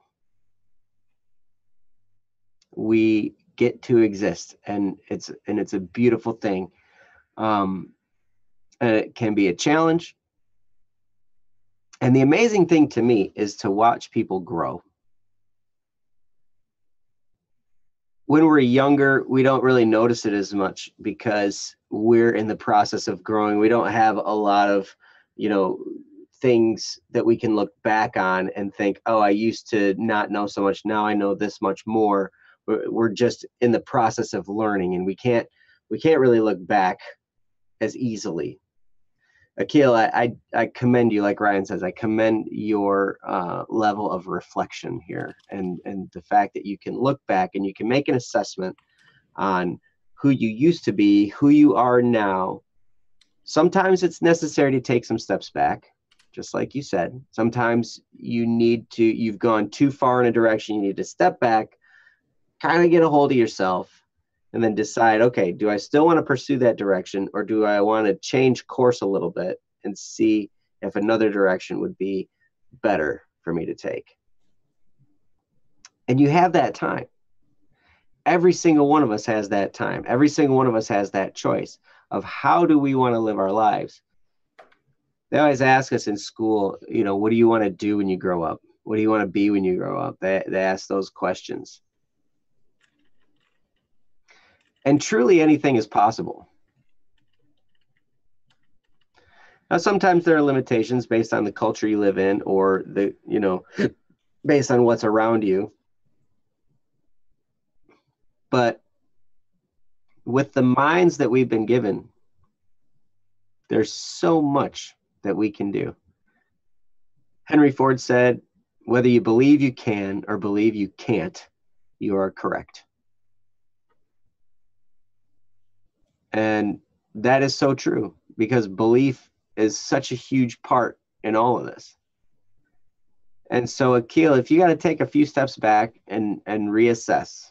We get to exist, and it's a beautiful thing. And it can be a challenge. And the amazing thing to me is to watch people grow. When we're younger, we don't really notice it as much because we're in the process of growing. We don't have a lot of, things that we can look back on and think, oh, I used to not know so much. Now I know this much more. We're just in the process of learning, and we can't really look back as easily. Akil, I commend you, like Ryan says, I commend your level of reflection here and the fact that you can look back and you can make an assessment on who you used to be, who you are now. Sometimes it's necessary to take some steps back, just like you said. Sometimes you've gone too far in a direction. You need to step back, kind of get a hold of yourself, and then decide, okay, do I still want to pursue that direction, or do I want to change course a little bit and see if another direction would be better for me to take? And you have that time. Every single one of us has that time. Every single one of us has that choice of how do we want to live our lives. They always ask us in school, what do you want to do when you grow up? What do you want to be when you grow up? They ask those questions. And truly anything is possible. Now, sometimes there are limitations based on the culture you live in, or based on what's around you. But with the minds that we've been given, there's so much that we can do. Henry Ford said, whether you believe you can or believe you can't, you are correct. And that is so true, because belief is such a huge part in all of this. And so, Akil, if you got to take a few steps back and reassess,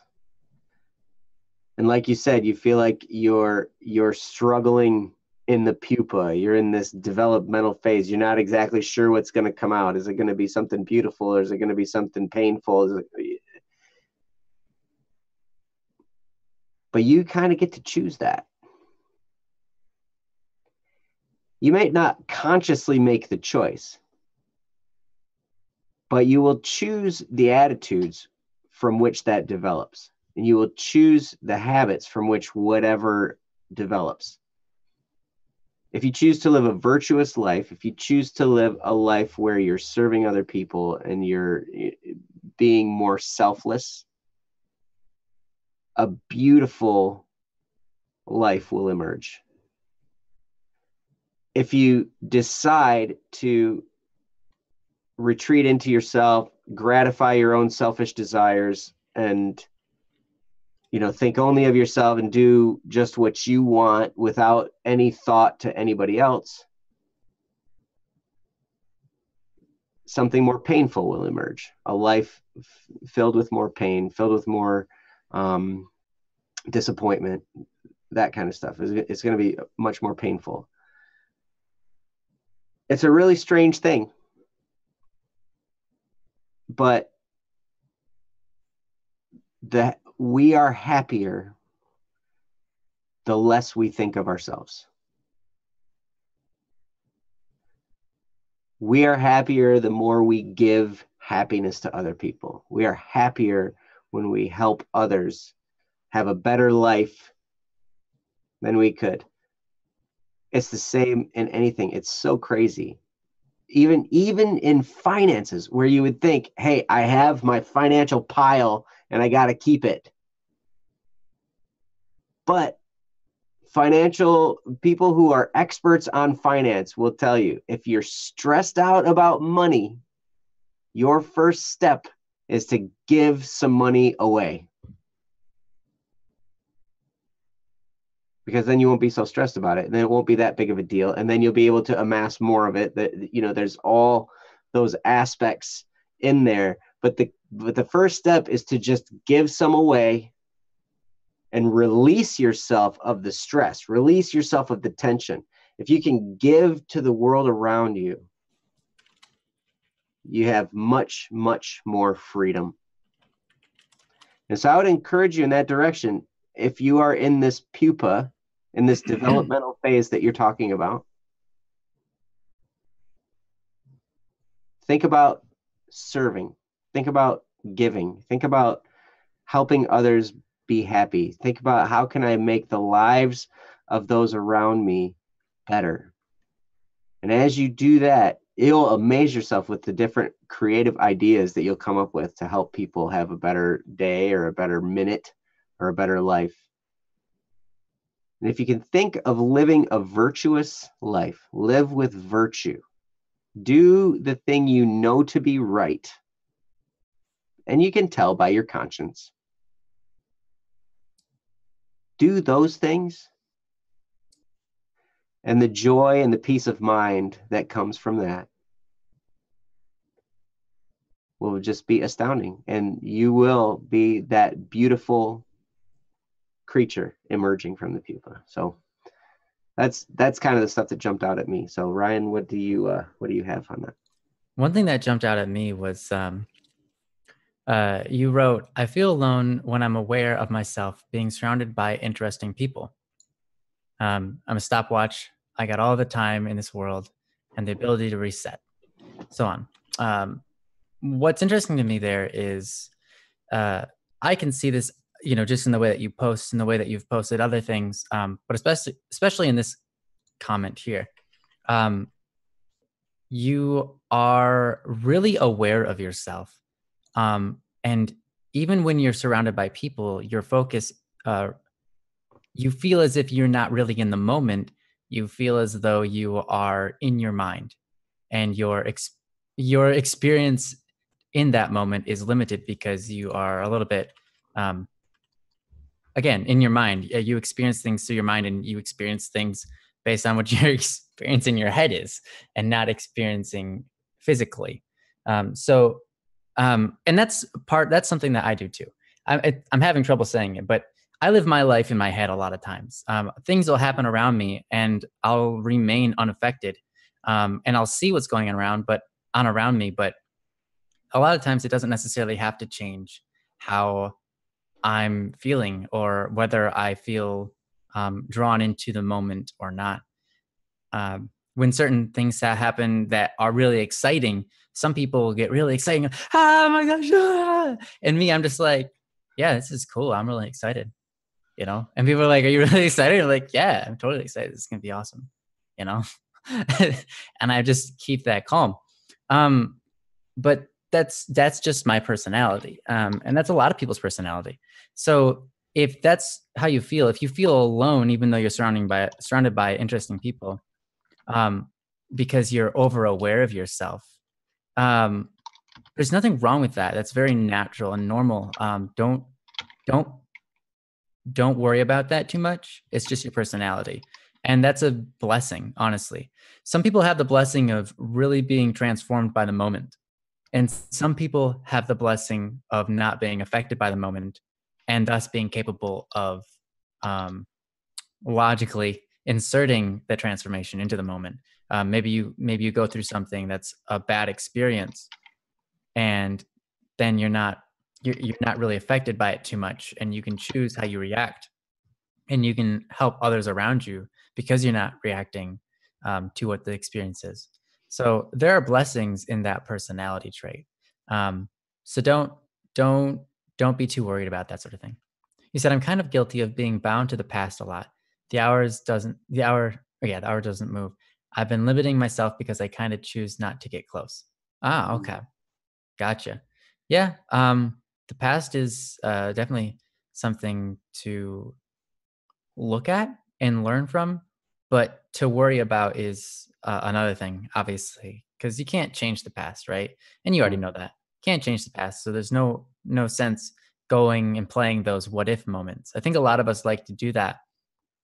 and like you said, you feel like you're struggling in the pupa, you're in this developmental phase, you're not exactly sure what's going to come out. Is it going to be something beautiful, or is it going to be something painful? But you kind of get to choose that. You might not consciously make the choice, but you will choose the attitudes from which that develops, and you will choose the habits from which whatever develops. If you choose to live a virtuous life, if you choose to live a life where you're serving other people and you're being more selfless, a beautiful life will emerge. If you decide to retreat into yourself, gratify your own selfish desires, and think only of yourself and do just what you want without any thought to anybody else, something more painful will emerge. A life filled with more pain, filled with more disappointment, that kind of stuff. It's going to be much more painful. It's a really strange thing, but we are happier the less we think of ourselves. We are happier the more we give happiness to other people. We are happier when we help others have a better life than we could. It's the same in anything. It's so crazy. Even in finances, where you would think, hey, I have my financial pile and I got to keep it. But financial people who are experts on finance will tell you, if you're stressed out about money, your first step is to give some money away. Because then you won't be so stressed about it. And then it won't be that big of a deal. And then you'll be able to amass more of it. There's all those aspects in there. But the first step is to just give some away and release yourself of the stress, release yourself of the tension. If you can give to the world around you, you have much, much more freedom. And so I would encourage you in that direction. If you are in this pupa, in this developmental phase that you're talking about, think about serving, think about giving, think about helping others be happy. Think about, how can I make the lives of those around me better? And as you do that, you'll amaze yourself with the different creative ideas that you'll come up with to help people have a better day or a better minute or a better life. And if you can think of living a virtuous life, live with virtue, do the thing you know to be right, and you can tell by your conscience, do those things, and the joy and the peace of mind that comes from that will just be astounding. And you will be that beautiful creature emerging from the pupa. So that's kind of the stuff that jumped out at me. So Ryan, what do you have on that? One thing that jumped out at me was you wrote, "I feel alone when I'm aware of myself being surrounded by interesting people. I'm a stopwatch. I got all the time in this world and the ability to reset." So on. What's interesting to me there is I can see this, just in the way that you post, in the way that you've posted other things, but especially in this comment here. Um, you are really aware of yourself. And even when you're surrounded by people, your focus, you feel as if you're not really in the moment. You feel as though you are in your mind, and your experience in that moment is limited because you are a little bit, um, again, in your mind. You experience things through your mind, and you experience things based on what your experience in your head is, and not experiencing physically. So and that's something that I do too. I'm having trouble saying it, but I live my life in my head a lot of times. Things will happen around me, and I'll remain unaffected, and I'll see what's going on around me. But a lot of times, it doesn't necessarily have to change how I'm feeling, or whether I feel drawn into the moment or not. When certain things that happen that are really exciting, some people get really exciting. Oh my gosh. Ah! And me, I'm just like, yeah, this is cool. I'm really excited, And people are like, are you really excited? I'm like, yeah, I'm totally excited. This is going to be awesome, you know? And I just keep that calm. But that's just my personality. And that's a lot of people's personality. So if that's how you feel, if you feel alone, even though you're surrounded by interesting people, because you're over aware of yourself, there's nothing wrong with that. That's very natural and normal. Don't worry about that too much. It's just your personality. And that's a blessing, honestly. Some people have the blessing of really being transformed by the moment. And some people have the blessing of not being affected by the moment, and thus being capable of logically inserting the transformation into the moment. Maybe you go through something that's a bad experience, and then you're not really affected by it too much, and you can choose how you react, and you can help others around you because you're not reacting to what the experience is. So there are blessings in that personality trait. So don't don't be too worried about that sort of thing. He said, "I'm kind of guilty of being bound to the past a lot. The hour doesn't move. I've been limiting myself because I kind of choose not to get close." Ah, okay. Gotcha. Yeah. The past is definitely something to look at and learn from, but to worry about is another thing, obviously, because you can't change the past, right? And you already know that. Can't change the past, so there's no sense going and playing those what if moments. I think a lot of us like to do that.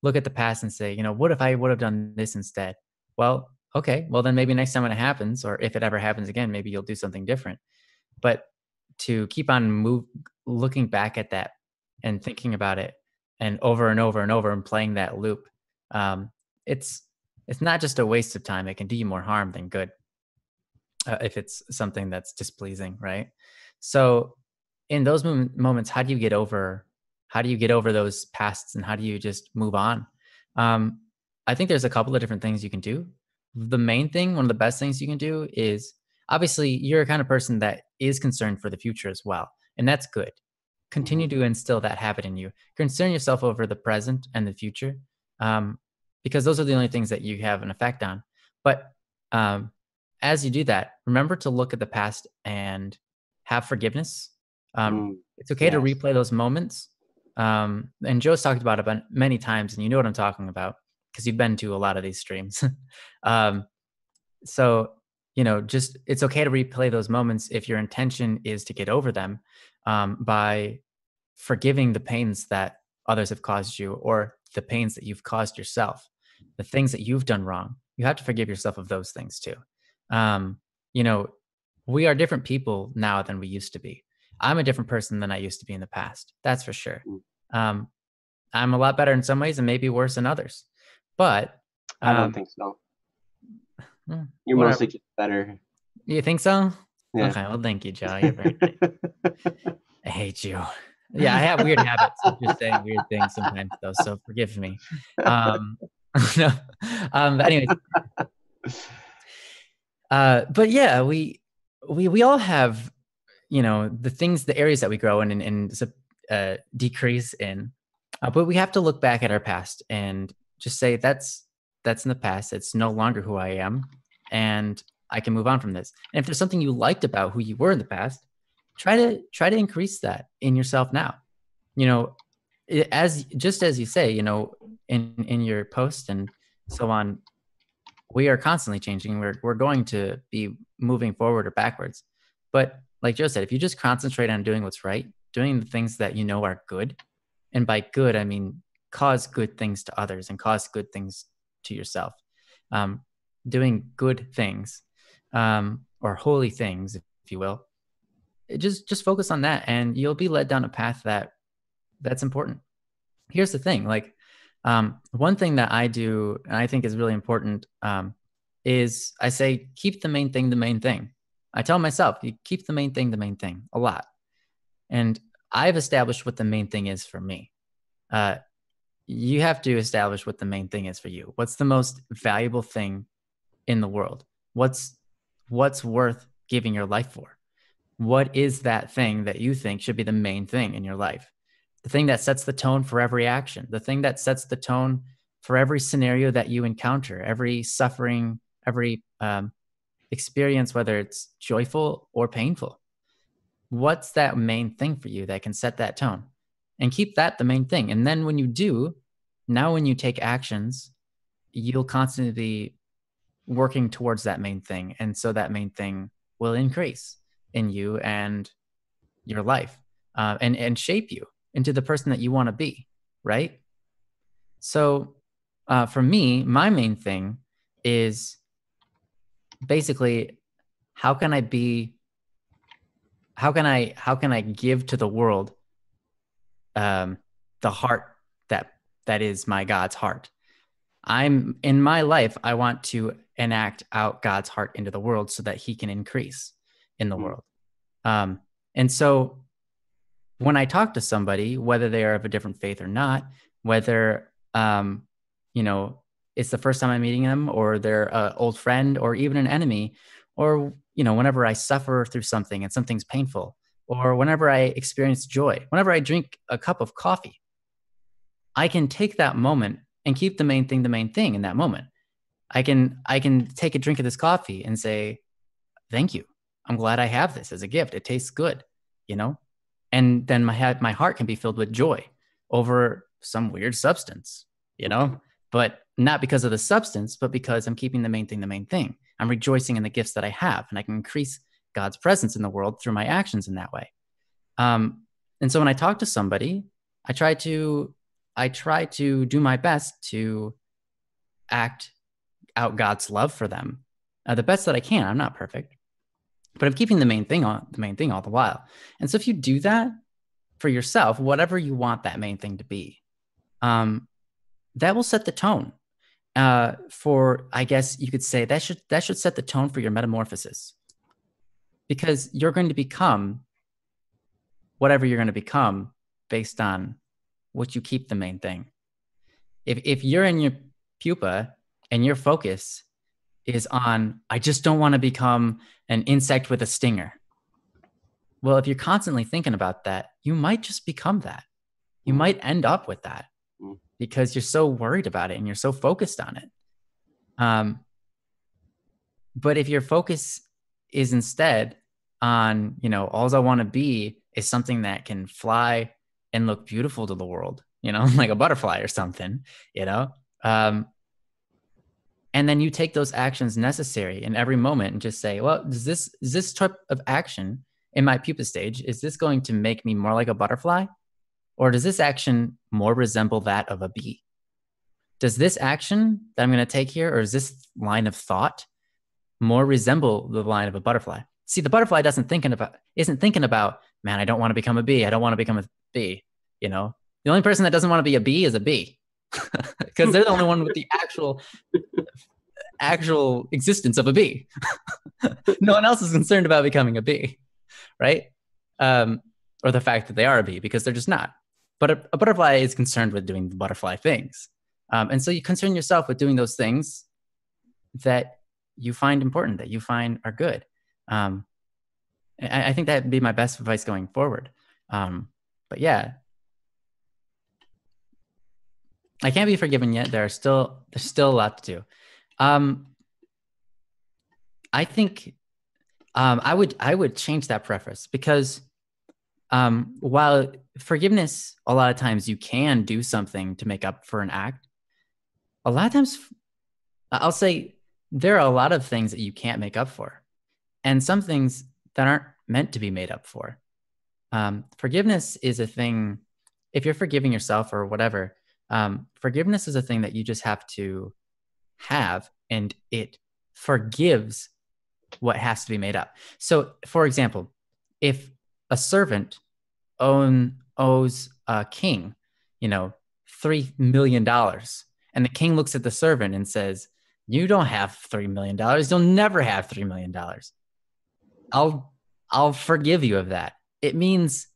Look at the past and say, what if I would have done this instead? Well, okay, well then maybe next time when it happens, or if it ever happens again, maybe you'll do something different. But to keep on looking back at that and thinking about it, and over and over and over, and playing that loop, um, it's it's not just a waste of time. It can do you more harm than good, if it's something that's displeasing, right? So in those moments, how do you get over those pasts, and how do you just move on? um, I think there's a couple of different things you can do. The main thing, one of the best things you can do, is, obviously, you're a kind of person that is concerned for the future as well, and that's good. Continue to instill that habit in you. Concern yourself over the present and the future, um, because those are the only things that you have an effect on. But um, as you do that, remember to look at the past and have forgiveness. It's okay to Yes. replay those moments. And Joe's talked about it many times, and you know what I'm talking about because you've been to a lot of these streams. um, so, just, it's okay to replay those moments if your intention is to get over them, by forgiving the pains that others have caused you, or the pains that you've caused yourself, the things that you've done wrong. You have to forgive yourself of those things too. Um, you know, we are different people now than we used to be. I'm a different person than I used to be in the past. That's for sure. Um, I'm a lot better in some ways and maybe worse in others. But I don't think so. You're whatever. mostly just better. You think so? Yeah. Okay, well, thank you, Joe. You're very nice. I hate you. Yeah, I have weird habits of just saying weird things sometimes, though. So forgive me. No, but anyways, but yeah, we all have, you know, the things, the areas that we grow in and decrease in. But we have to look back at our past and just say that's in the past. It's no longer who I am, and I can move on from this. And if there's something you liked about who you were in the past, try to increase that in yourself now. You know, as you say, you know, in your post and so on, we are constantly changing. We're going to be moving forward or backwards. But like Joe said, if you just concentrate on doing what's right, doing the things that you know are good, and by good I mean cause good things to others and cause good things to yourself, doing good things, or holy things, if you will, just focus on that, and you'll be led down a path that's important. Here's the thing, like, one thing that I do and I think is really important, is I say, keep the main thing the main thing. I tell myself, you keep the main thing a lot. And I've established what the main thing is for me. You have to establish what the main thing is for you. What's the most valuable thing in the world? What's worth giving your life for? What is that thing that you think should be the main thing in your life? The thing that sets the tone for every action, the thing that sets the tone for every scenario that you encounter, every suffering, every experience, whether it's joyful or painful. What's that main thing for you that can set that tone? And keep that the main thing. And then when you do, now when you take actions, you'll constantly be working towards that main thing. And so that main thing will increase in you and your life, and shape you into the person that you want to be, right? So for me, my main thing is basically, how can I give to the world the heart that is my God's heart. I'm in my life, I want to enact out God's heart into the world so that he can increase in the world. And so when I talk to somebody, whether they are of a different faith or not, whether, you know, it's the first time I'm meeting them, or they're an old friend, or even an enemy, or, you know, whenever I suffer through something and something's painful, or whenever I experience joy, whenever I drink a cup of coffee, I can take that moment and keep the main thing in that moment. I can take a drink of this coffee and say, thank you. I'm glad I have this as a gift. It tastes good, you know? And then my heart can be filled with joy over some weird substance, you know? But not because of the substance, but because I'm keeping the main thing. I'm rejoicing in the gifts that I have, and I can increase God's presence in the world through my actions in that way. And so when I talk to somebody, I try to do my best to act out God's love for them, the best that I can. I'm not perfect, but I'm keeping the main thing all the while. And so if you do that for yourself, whatever you want that main thing to be, that will set the tone for, I guess you could say, that should set the tone for your metamorphosis, because you're going to become whatever you're going to become based on what you keep the main thing. If you're in your pupa and your focus is on, I just don't want to become an insect with a stinger. Well, if you're constantly thinking about that, you might just become that. You might end up with that because you're so worried about it and you're so focused on it. But if your focus is instead on, you know, all I want to be is something that can fly and look beautiful to the world, you know, like a butterfly or something, you know, and then you take those actions necessary in every moment and just say, well, is this type of action in my pupa stage, is this going to make me more like a butterfly? Or does this action more resemble that of a bee? Does this action that I'm going to take here, or is this line of thought more resemble the line of a butterfly? See, the butterfly isn't thinking about, man, I don't want to become a bee. I don't want to become a bee. You know, The only person that doesn't want to be a bee is a bee, because they're the only one with the actual existence of a bee. No one else is concerned about becoming a bee, right? Or the fact that they are a bee, because they're just not. But a butterfly is concerned with doing the butterfly things. And so you concern yourself with doing those things that you find important, that you find are good. I think that'd be my best advice going forward. But yeah, I can't be forgiven yet. There's still a lot to do. I think I would change that preface, because while forgiveness, a lot of times you can do something to make up for an act, a lot of times I'll say there are a lot of things that you can't make up for, and some things that aren't meant to be made up for. Forgiveness is a thing. If you're forgiving yourself or whatever, forgiveness is a thing that you just have to have, and it forgives what has to be made up. So, for example, if a servant owes a king, $3 million, and the king looks at the servant and says, "You don't have $3 million. You'll never have $3 million. I'll forgive you of that." It means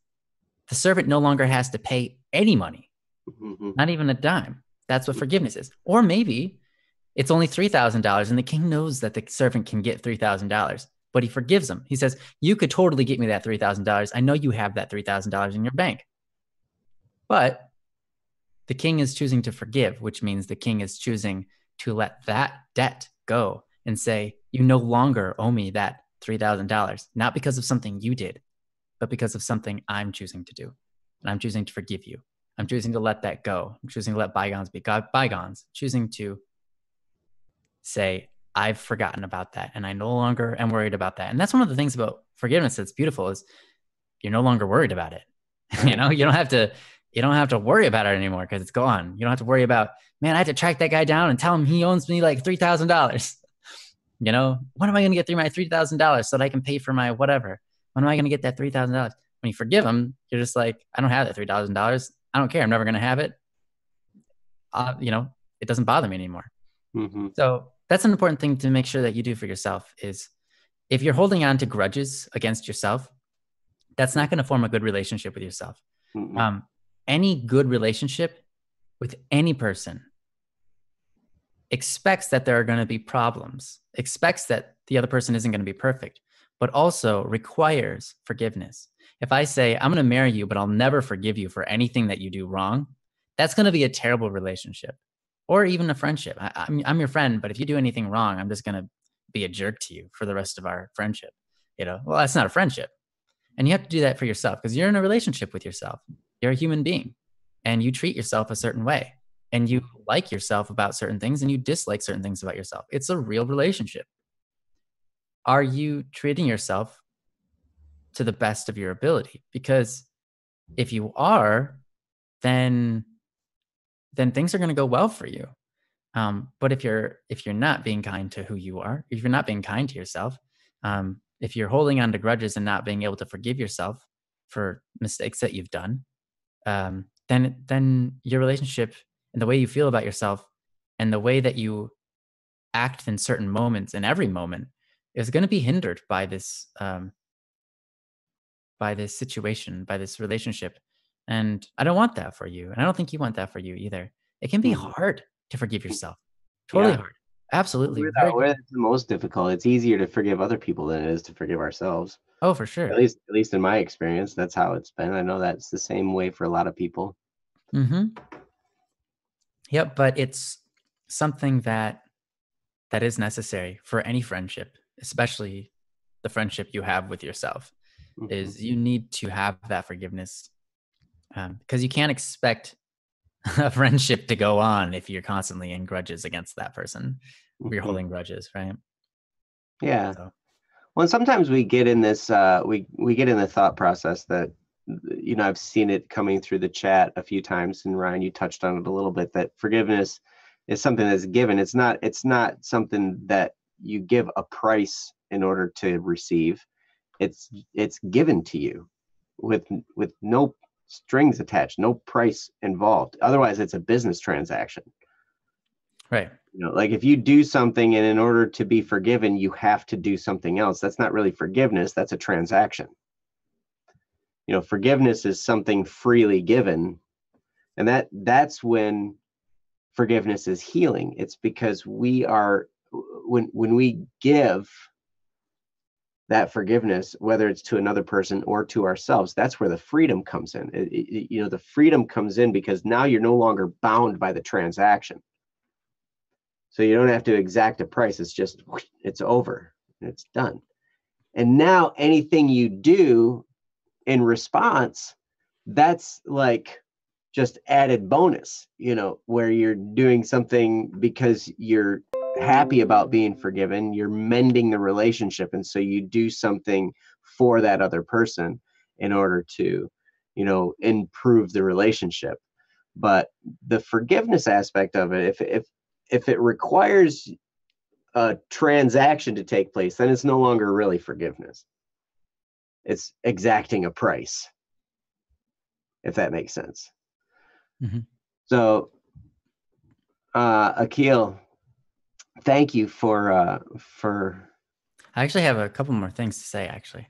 the servant no longer has to pay any money, not even a dime. That's what forgiveness is. Or maybe it's only $3,000, and the king knows that the servant can get $3,000, but he forgives him. He says, "You could totally get me that $3,000. I know you have that $3,000 in your bank." But the king is choosing to forgive, which means the king is choosing to let that debt go and say, "You no longer owe me that $3,000, not because of something you did, but because of something I'm choosing to do. And I'm choosing to forgive you. I'm choosing to let that go. I'm choosing to let bygones be bygones, choosing to say, I've forgotten about that, and I no longer am worried about that." And that's one of the things about forgiveness that's beautiful, is you're no longer worried about it. You don't have to worry about it anymore, because it's gone. You don't have to worry about, man, I have to track that guy down and tell him he owes me like $3,000. When am I going to get through my $3,000 so that I can pay for my whatever? When am I going to get that $3,000? When you forgive him, you're just like, I don't have that $3,000. I don't care. I'm never going to have it. It doesn't bother me anymore. Mm-hmm. So that's an important thing to make sure that you do for yourself, is if you're holding on to grudges against yourself, that's not going to form a good relationship with yourself. Mm-hmm. Any good relationship with any person expects that there are going to be problems, expects that the other person isn't going to be perfect, but also requires forgiveness. If I say, "I'm going to marry you, but I'll never forgive you for anything that you do wrong," that's going to be a terrible relationship, or even a friendship. I'm your friend, but if you do anything wrong, I'm just going to be a jerk to you for the rest of our friendship. Well, that's not a friendship. And you have to do that for yourself, because you're in a relationship with yourself. You're a human being, and you treat yourself a certain way, and you like yourself about certain things, and you dislike certain things about yourself. It's a real relationship. Are you treating yourself to the best of your ability? Because if you are, then things are going to go well for you. But if you're not being kind to who you are, if you're not being kind to yourself, if you're holding on to grudges and not being able to forgive yourself for mistakes that you've done, then your relationship and the way you feel about yourself and the way that you act in certain moments, in every moment, is going to be hindered by this situation, by this relationship. And I don't want that for you, and I don't think you want that for you either. It can be hard to forgive yourself. Totally hard. Absolutely. Where it's the most difficult. It's easier to forgive other people than it is to forgive ourselves. Oh, for sure. At least in my experience, that's how it's been. I know that's the same way for a lot of people. Mm-hmm. Yep, but it's something that is necessary for any friendship, especially the friendship you have with yourself. Mm-hmm. Is you need to have that forgiveness, because you can't expect a friendship to go on if you're constantly in grudges against that person. Mm-hmm. You're holding grudges, right? Yeah. So. Well, sometimes we get in this, we get in the thought process that, I've seen it coming through the chat a few times, and Ryan, you touched on it a little bit, that forgiveness is something that's given. It's not something that you give a price in order to receive. It's given to you with no strings attached, no price involved. Otherwise, it's a business transaction. Right. Like if you do something and in order to be forgiven, you have to do something else. That's not really forgiveness. That's a transaction. Forgiveness is something freely given. And that's when forgiveness is healing. It's because when we give that forgiveness, whether it's to another person or to ourselves, that's where the freedom comes in. The freedom comes in because now you're no longer bound by the transaction. So you don't have to exact a price. It's over. It's done. And now anything you do in response, that's like just added bonus, where you're doing something because you're happy about being forgiven, you're mending the relationship. And so you do something for that other person in order to, improve the relationship. But the forgiveness aspect of it, if it requires a transaction to take place, then it's no longer really forgiveness. It's exacting a price, if that makes sense. Mm-hmm. So, Akil, thank you for. I actually have a couple more things to say, actually.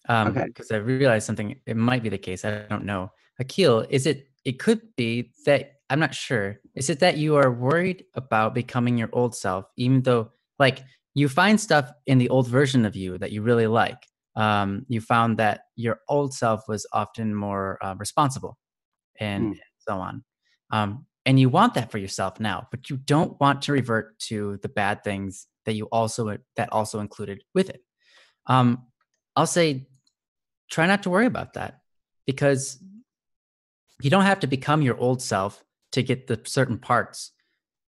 Okay. Because I realized something, it might be the case. I don't know. Akil, it could be that, I'm not sure. Is it that you are worried about becoming your old self, even though like you find stuff in the old version of you that you really like? You found that your old self was often more responsible and so on. And you want that for yourself now, but you don't want to revert to the bad things that also included with it. I'll say, try not to worry about that, because you don't have to become your old self to get the certain parts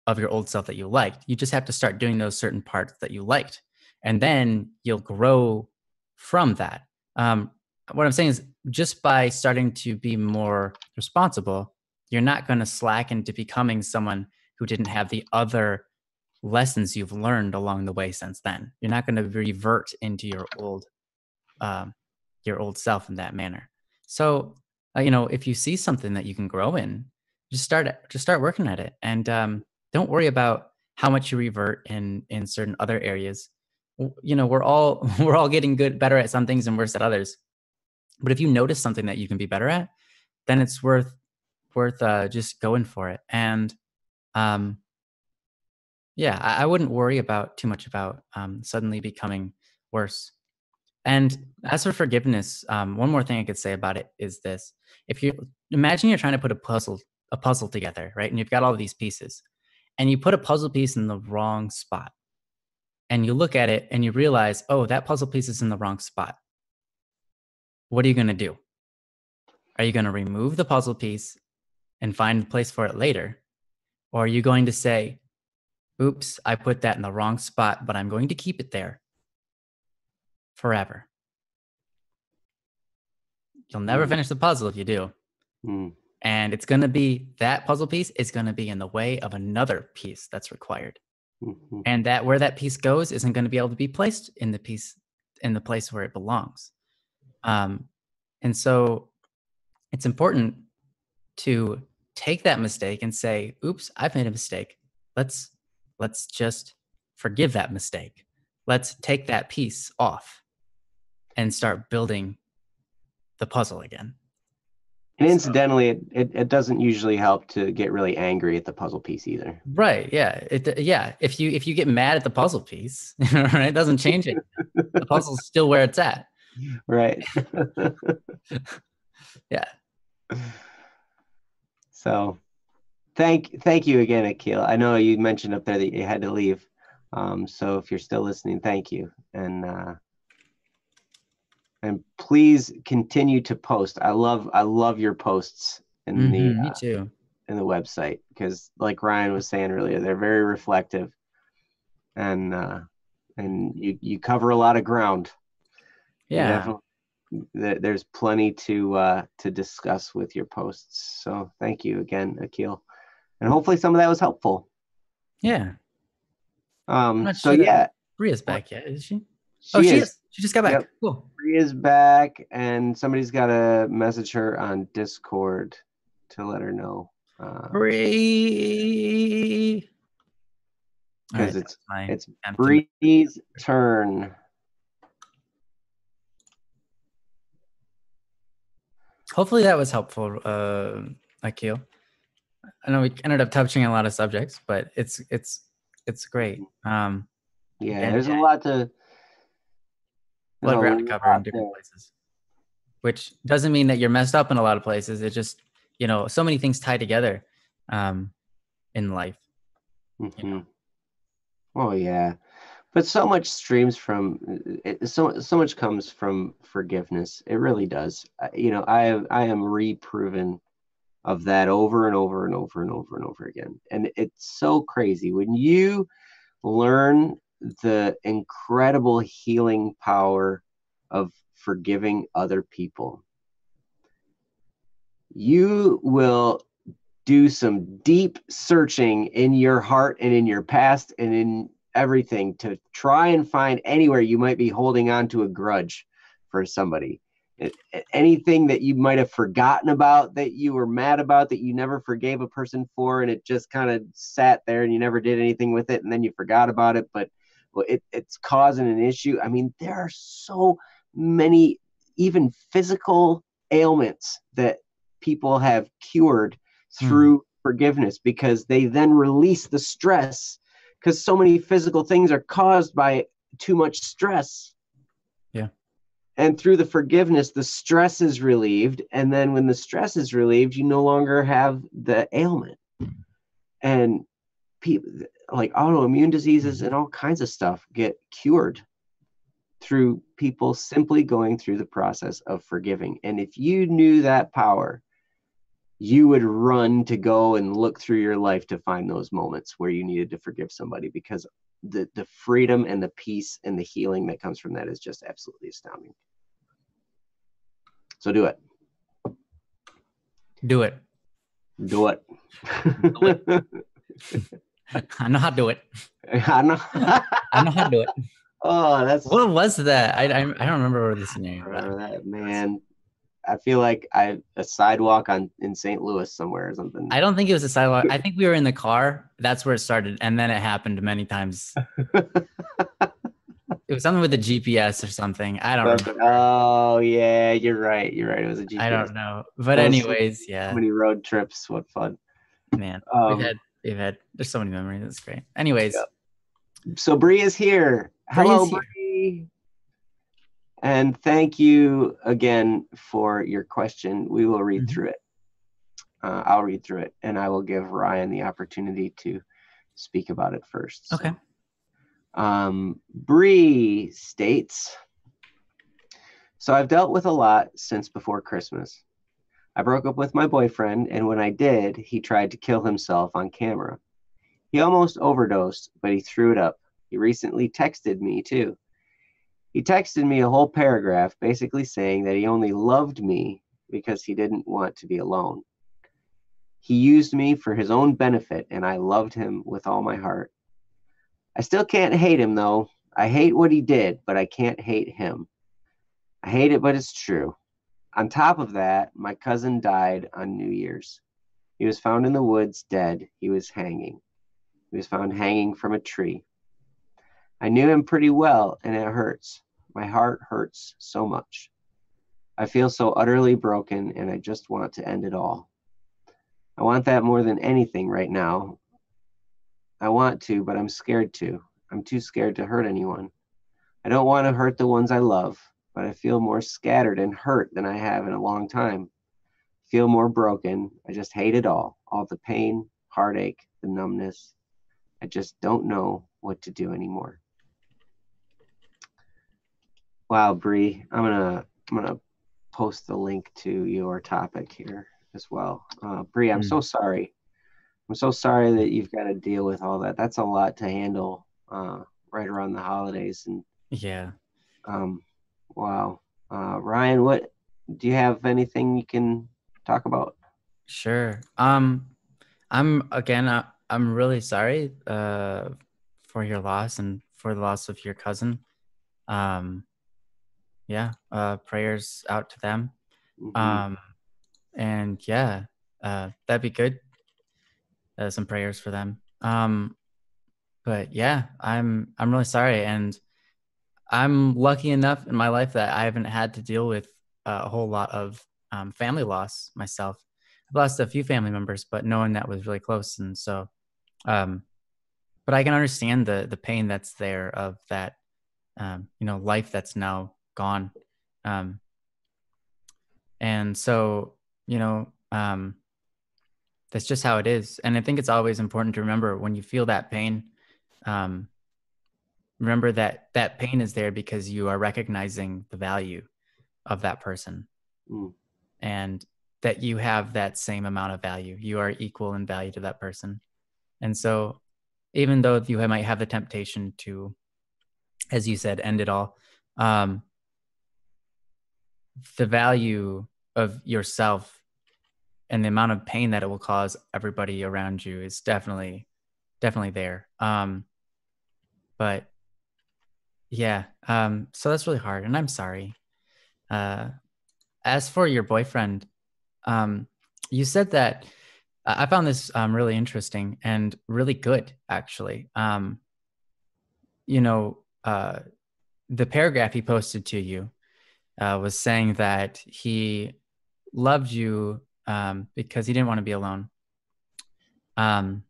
of your old self that you liked. You just have to start doing those certain parts that you liked, and then you'll grow from that. What I'm saying is, just by starting to be more responsible, you're not going to slack into becoming someone who didn't have the other lessons you've learned along the way since then. You're not going to revert into your old self in that manner. So, if you see something that you can grow in, just start working at it, and don't worry about how much you revert in certain other areas. We're all getting better at some things and worse at others. But if you notice something that you can be better at, then it's worth just going for it. And yeah, I wouldn't worry about too much about suddenly becoming worse. And as for forgiveness, one more thing I could say about it is this: if you imagine you're trying to put a puzzle together, right, and you've got all of these pieces, and you put a puzzle piece in the wrong spot, and you look at it and you realize, oh, that puzzle piece is in the wrong spot. What are you going to do? Are you going to remove the puzzle piece and find a place for it later? Or are you going to say, oops, I put that in the wrong spot, but I'm going to keep it there forever? You'll never finish the puzzle if you do. And it's going to be, that puzzle piece is going to be in the way of another piece that's required. And that where that piece goes isn't going to be able to be placed in the place where it belongs. And so it's important to take that mistake and say, oops, I've made a mistake. Let's just forgive that mistake. Let's take that piece off and start building the puzzle again. And incidentally, it doesn't usually help to get really angry at the puzzle piece either. Right. Yeah. If you get mad at the puzzle piece, right, it doesn't change it. The puzzle's still where it's at. Right. Yeah. So thank you again, Akil. I know you mentioned up there that you had to leave. So if you're still listening, thank you. And please continue to post. I love your posts in me too. In the website, because like Ryan was saying earlier, they're very reflective, and you cover a lot of ground. Yeah. There's plenty to discuss with your posts. So thank you again, Akil, and hopefully some of that was helpful. Yeah. So yeah, Bria's back yet, is she? She is. She just got Yep. back. Cool. Bree is back, and somebody's got to message her on Discord to let her know. Bree. Because Right, it's Bree's turn. Hopefully that was helpful, Akil. I know we ended up touching on a lot of subjects, but it's great. Yeah, there's a lot to ground to cover in different places, which doesn't mean that you're messed up in a lot of places. It just, so many things tie together in life. Oh yeah, but so much streams from so much comes from forgiveness. It really does. I am reproven of that over and over and over and over and over again. And it's so crazy when you learn the incredible healing power of forgiving other people. You will do some deep searching in your heart and in your past and in everything to try and find anywhere you might be holding on to a grudge for somebody. Anything that you might have forgotten about, that you were mad about, that you never forgave a person for, and it just kind of sat there and you never did anything with it, and then you forgot about it, but it's causing an issue. I mean, there are so many even physical ailments that people have cured through forgiveness, because they then release the stress, because so many physical things are caused by too much stress. Yeah. And through the forgiveness, the stress is relieved. And then when the stress is relieved, you no longer have the ailment. And people like autoimmune diseases and all kinds of stuff get cured through people simply going through the process of forgiving. And if you knew that power, you would run to go and look through your life to find those moments where you needed to forgive somebody, because the freedom and the peace and the healing that comes from that is just absolutely astounding. So do it. Do it. Do it. Do it. I know how to do it. I know how to do it. Oh, that's what was that? I don't remember this name. Remember that, man. I feel like a sidewalk in St. Louis somewhere or something. I don't think it was a sidewalk. I think we were in the car. That's where it started, and then it happened many times. It was something with the GPS or something. I don't remember. Oh yeah, you're right. It was a GPS. I don't know, but anyways, yeah. So many road trips. What fun, man. We've had. There's so many memories. That's great. Anyways, so Bree is here. Hello, Bree. And thank you again for your question. We will read through it. I'll read through it, and I will give Ryan the opportunity to speak about it first. Okay. Bree states, so I've dealt with a lot since before Christmas. I broke up with my boyfriend, and when I did, he tried to kill himself on camera. He almost overdosed, but he threw it up. He recently texted me too. He texted me a whole paragraph basically saying that he only loved me because he didn't want to be alone. He used me for his own benefit, and I loved him with all my heart. I still can't hate him, though. I hate what he did, but I can't hate him. I hate it, but it's true. On top of that, my cousin died on New Year's. He was found in the woods dead. He was hanging. He was found hanging from a tree. I knew him pretty well, and it hurts. My heart hurts so much. I feel so utterly broken, and I just want to end it all. I want that more than anything right now. I want to, but I'm scared to. I'm too scared to hurt anyone. I don't want to hurt the ones I love, but I feel more scattered and hurt than I have in a long time. I feel more broken. I just hate it all the pain, heartache, the numbness. I just don't know what to do anymore. Wow, Bree, I'm gonna post the link to your topic here as well. Bree, I'm so sorry. I'm so sorry that you've got to deal with all that. That's a lot to handle right around the holidays. And yeah. Wow. Ryan, what do you have anything you can talk about? Sure. I'm really sorry for your loss and for the loss of your cousin. yeah, prayers out to them. Hmm. Um, and yeah, that'd be good. Some prayers for them. But yeah, I'm really sorry, and I'm lucky enough in my life that I haven't had to deal with a whole lot of family loss myself. I've lost a few family members, but no one that was really close, and so. Um, but I can understand the pain that's there of that, life that's now gone. Um, and so, you know, um, that's just how it is. And I think it's always important to remember when you feel that pain, um, remember that that pain is there because you are recognizing the value of that person, Mm. and that you have that same amount of value. You are equal in value to that person. And so, even though you might have the temptation to, as you said, end it all, um, the value of yourself and the amount of pain that it will cause everybody around you is definitely there. But yeah, so that's really hard, and I'm sorry. Uh, as for your boyfriend, um, you said that I found this really interesting and really good, actually. You know, the paragraph he posted to you was saying that he loved you because he didn't want to be alone. Um,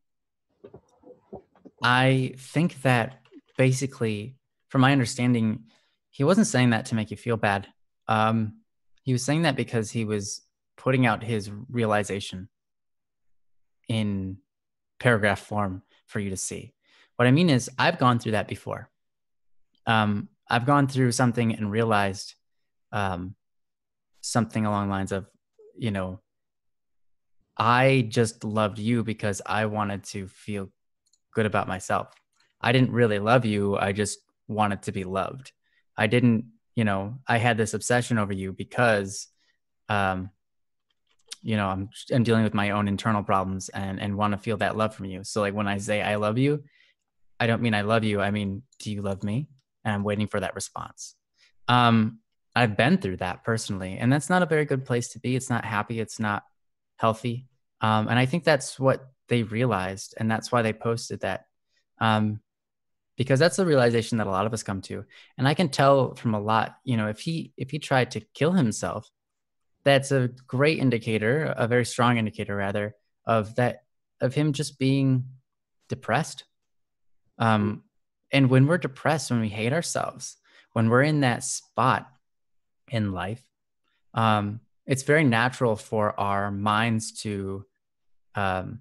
I think that basically, from my understanding, he wasn't saying that to make you feel bad. Um, he was saying that because he was putting out his realization in paragraph form for you to see. What I mean is, I've gone through that before. I've gone through something and realized um, something along the lines of, you know, I just loved you because I wanted to feel good about myself. I didn't really love you. I just wanted to be loved. I didn't, I had this obsession over you because, um, I'm dealing with my own internal problems and want to feel that love from you. So like when I say I love you, I don't mean I love you. I mean, do you love me? And I'm waiting for that response. Um, I've been through that personally, and that's not a very good place to be. It's not happy. It's not healthy. And I think that's what they realized, and that's why they posted that. Um, because that's the realization that a lot of us come to. And I can tell from a lot, if he tried to kill himself, that's a great indicator, a very strong indicator rather, of that of him just being depressed. Um, and when we're depressed, when we hate ourselves, when we're in that spot in life, it's very natural for our minds to um,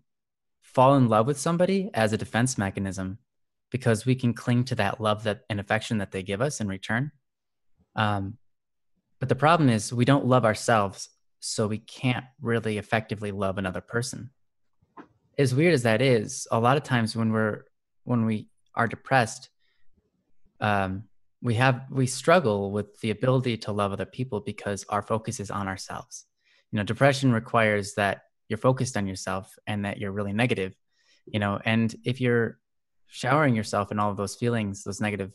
fall in love with somebody as a defense mechanism because we can cling to that love that and affection that they give us in return. Um, but the problem is we don't love ourselves, so we can't really effectively love another person. As weird as that is, a lot of times when we are depressed, um, we struggle with the ability to love other people because our focus is on ourselves. Depression requires that you're focused on yourself and that you're really negative. And if you're showering yourself in all of those feelings, those negative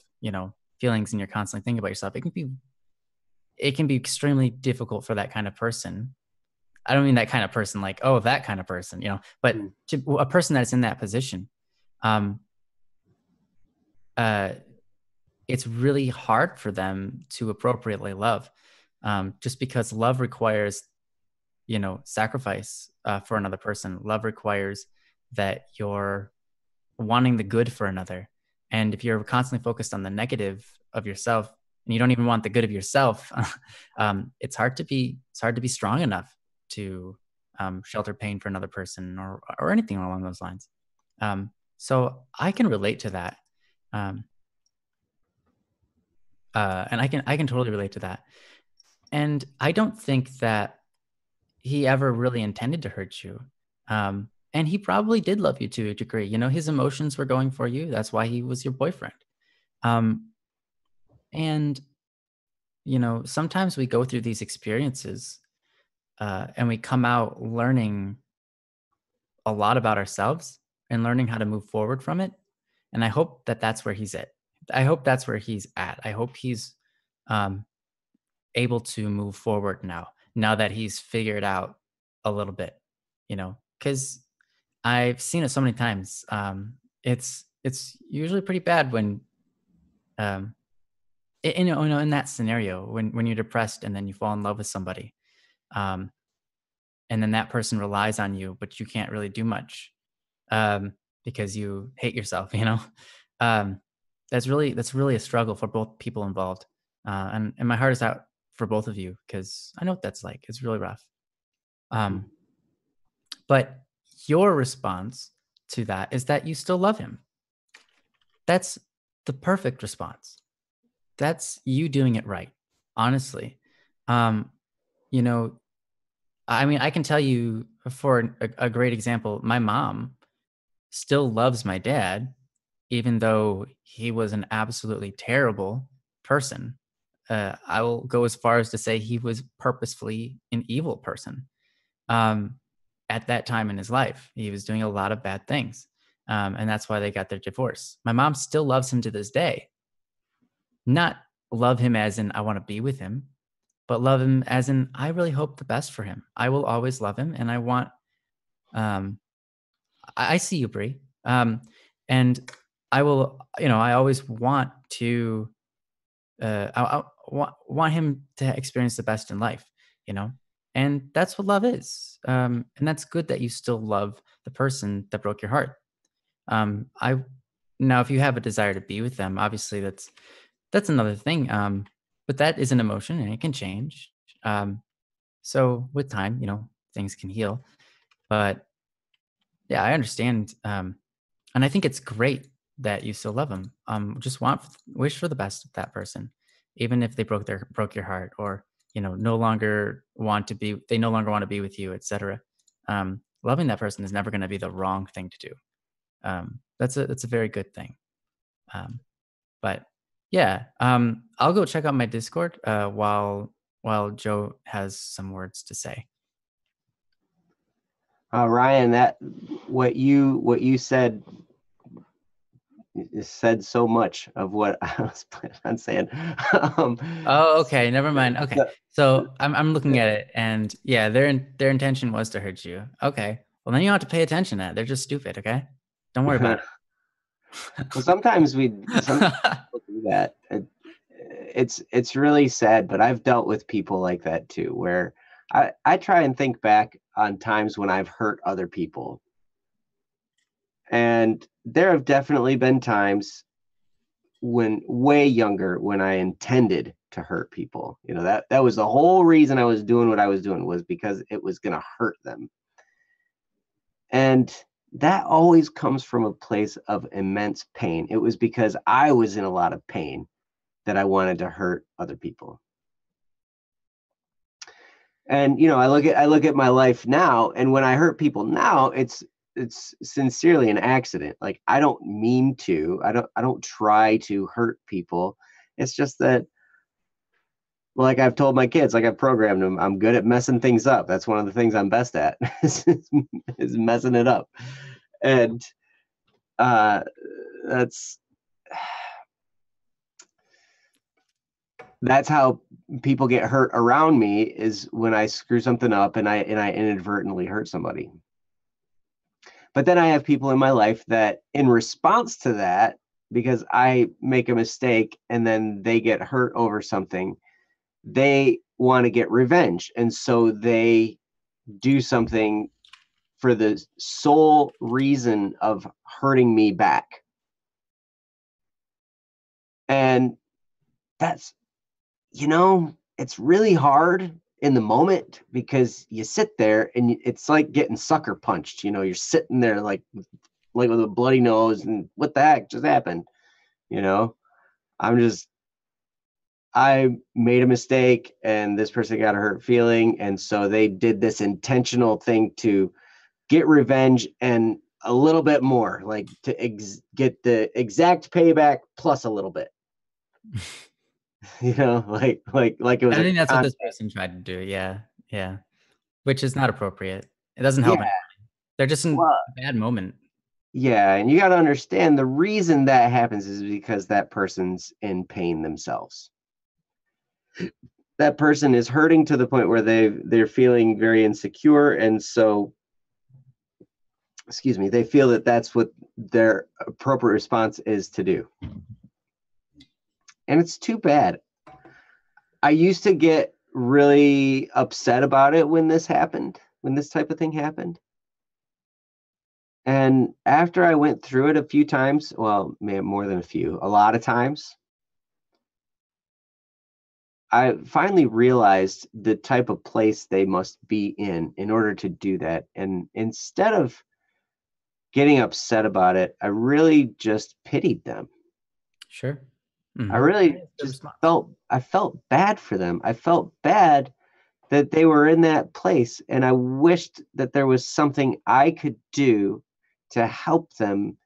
feelings, and you're constantly thinking about yourself, it can be extremely difficult for that kind of person. I don't mean that kind of person like, oh, that kind of person, but Mm. to a person that's in that position. um uh it's really hard for them to appropriately love, just because love requires sacrifice for another person. Love requires that you're wanting the good for another. And if you're constantly focused on the negative of yourself and you don't even want the good of yourself, it's hard to be strong enough to shelter pain for another person or anything along those lines. So I can relate to that. Um, and I can totally relate to that. And I don't think that he ever really intended to hurt you. And he probably did love you to a degree. His emotions were going for you. That's why he was your boyfriend. Um, and sometimes we go through these experiences, and we come out learning a lot about ourselves and learning how to move forward from it. And I hope that that's where he's at. I hope that's where he's at. I hope he's um, able to move forward now that he's figured out a little bit, because I've seen it so many times. It's usually pretty bad when, um, in that scenario, when you're depressed and then you fall in love with somebody, um, and then that person relies on you, but you can't really do much, because you hate yourself. Um, that's really a struggle for both people involved, and my heart is out for both of you because I know what that's like. It's really rough. Um, but your response to that is that you still love him. That's the perfect response. That's you doing it right, honestly. Um, you know, I mean, I can tell you for a great example, my mom still loves my dad, even though he was an absolutely terrible person. I will go as far as to say he was purposefully an evil person. Um, at that time in his life, he was doing a lot of bad things. And that's why they got their divorce. My mom still loves him to this day. Not love him as in I want to be with him, but love him as in I really hope the best for him. I will always love him, and I want. Um, I see you, Brie, and I will. I always want to. I want him to experience the best in life. You know, and that's what love is. And that's good that you still love the person that broke your heart. I Now, if you have a desire to be with them, obviously that's another thing. But that is an emotion and it can change. Um, so with time, things can heal. But yeah, I understand. And I think it's great that you still love them. Just wish for the best of that person, even if they broke your heart, or no longer they no longer want to be with you, etc. Loving that person is never going to be the wrong thing to do. That's a very good thing. But yeah, I'll go check out my Discord while Joe has some words to say. Ryan, that what you said so much of what I was planning on saying. Oh, okay, never mind. Okay, so I'm looking at it, and yeah, their intention was to hurt you. Okay, well then you don't have to pay attention to that. They're just stupid. Okay, don't worry about Well, sometimes some it. people do that. It's really sad, but I've dealt with people like that too, where I try and think back on times when I've hurt other people. And there have definitely been times when way younger when I intended to hurt people. That was the whole reason I was doing what I was doing, was because it was going to hurt them. And that always comes from a place of immense pain. It was because I was in a lot of pain that I wanted to hurt other people. And I look at my life now, and when I hurt people now, it's sincerely an accident. Like, I don't mean to. I don't try to hurt people. It's just that, like I've told my kids, like I've programmed them, I'm good at messing things up. That's one of the things I'm best at is messing it up. And that's how people get hurt around me, is when I screw something up and I inadvertently hurt somebody. But then I have people in my life that, in response to that, because I make a mistake and then they get hurt over something, they want to get revenge. And so they do something for the sole reason of hurting me back. And that's, it's really hard in the moment, because you sit there and it's like getting sucker punched. You're sitting there like with a bloody nose, and what the heck just happened? I made a mistake and this person got a hurt feeling, and so they did this intentional thing to get revenge, and a little bit more, like to get the exact payback plus a little bit. Like it was. I think that's what this person tried to do. Yeah, which is not appropriate. It doesn't help anyone. They're just in a bad moment. Yeah, and you got to understand, the reason that happens is because that person's in pain themselves. that person is hurting to the point where they're feeling very insecure, and so, excuse me, they feel that that's what their appropriate response is to do. And it's too bad. I used to get really upset about it when this happened, when this type of thing happened. And after I went through it a few times, well, more than a few, a lot of times, I finally realized the type of place they must be in order to do that. And instead of getting upset about it, I really just pitied them. Sure. I really just felt bad for them. I felt bad that they were in that place, and I wished that there was something I could do to help them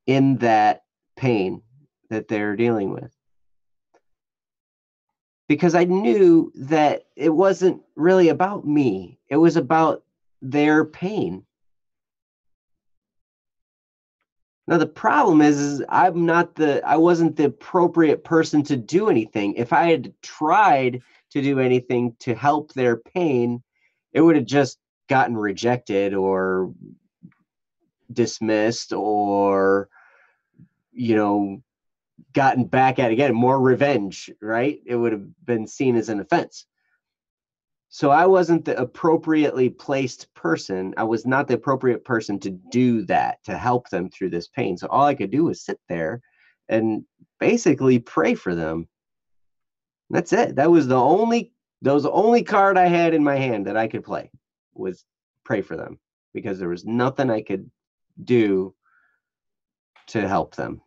in that pain that they're dealing with. Because I knew that it wasn't really about me. It was about their pain. Now, the problem is I wasn't the appropriate person to do anything. If I had tried to do anything to help their pain, it would have just gotten rejected or dismissed or, gotten back at again, more revenge, right? It would have been seen as an offense. So I wasn't the appropriately placed person. I was not the appropriate person to do that, to help them through this pain. So all I could do was sit there and basically pray for them. That's it. That was the only card I had in my hand that I could play, was pray for them, because there was nothing I could do to help them.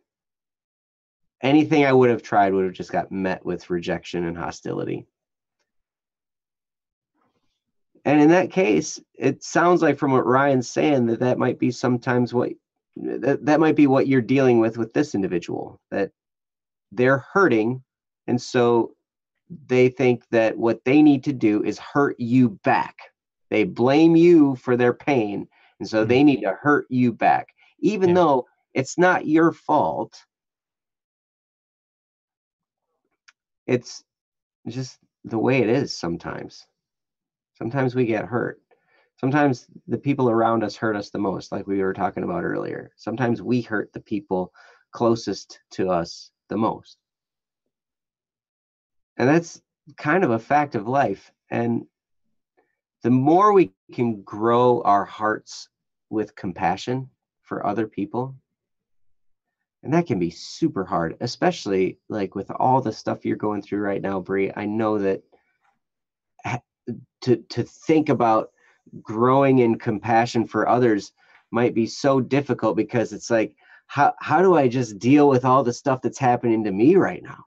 Anything I would have tried would have just got met with rejection and hostility. And in that case, it sounds like from what Ryan's saying that might be sometimes that might be what you're dealing with this individual, that they're hurting. And so they think that what they need to do is hurt you back. They blame you for their pain. And so they need to hurt you back, even though it's not your fault. It's just the way it is sometimes. Sometimes we get hurt. Sometimes the people around us hurt us the most, like we were talking about earlier. Sometimes we hurt the people closest to us the most. And that's kind of a fact of life. And the more we can grow our hearts with compassion for other people, and that can be super hard, especially like with all the stuff you're going through right now, Bree. I know that to think about growing in compassion for others might be so difficult, because it's like, how do I just deal with all the stuff that's happening to me right now?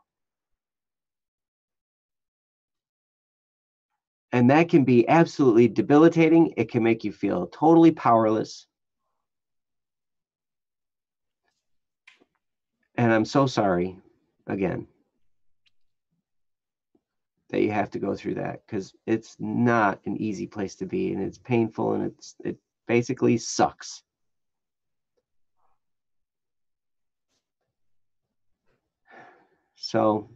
And that can be absolutely debilitating. It can make you feel totally powerless. And I'm so sorry again that you have to go through that, because it's not an easy place to be, and it's painful, and it basically sucks. So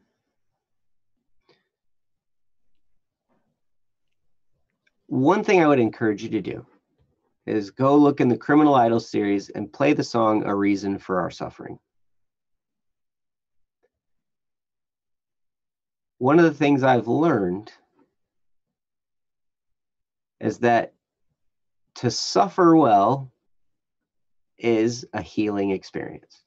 one thing I would encourage you to do is go look in the Criminal Idol series and play the song A Reason for Our Suffering. One of the things I've learned is that to suffer well is a healing experience.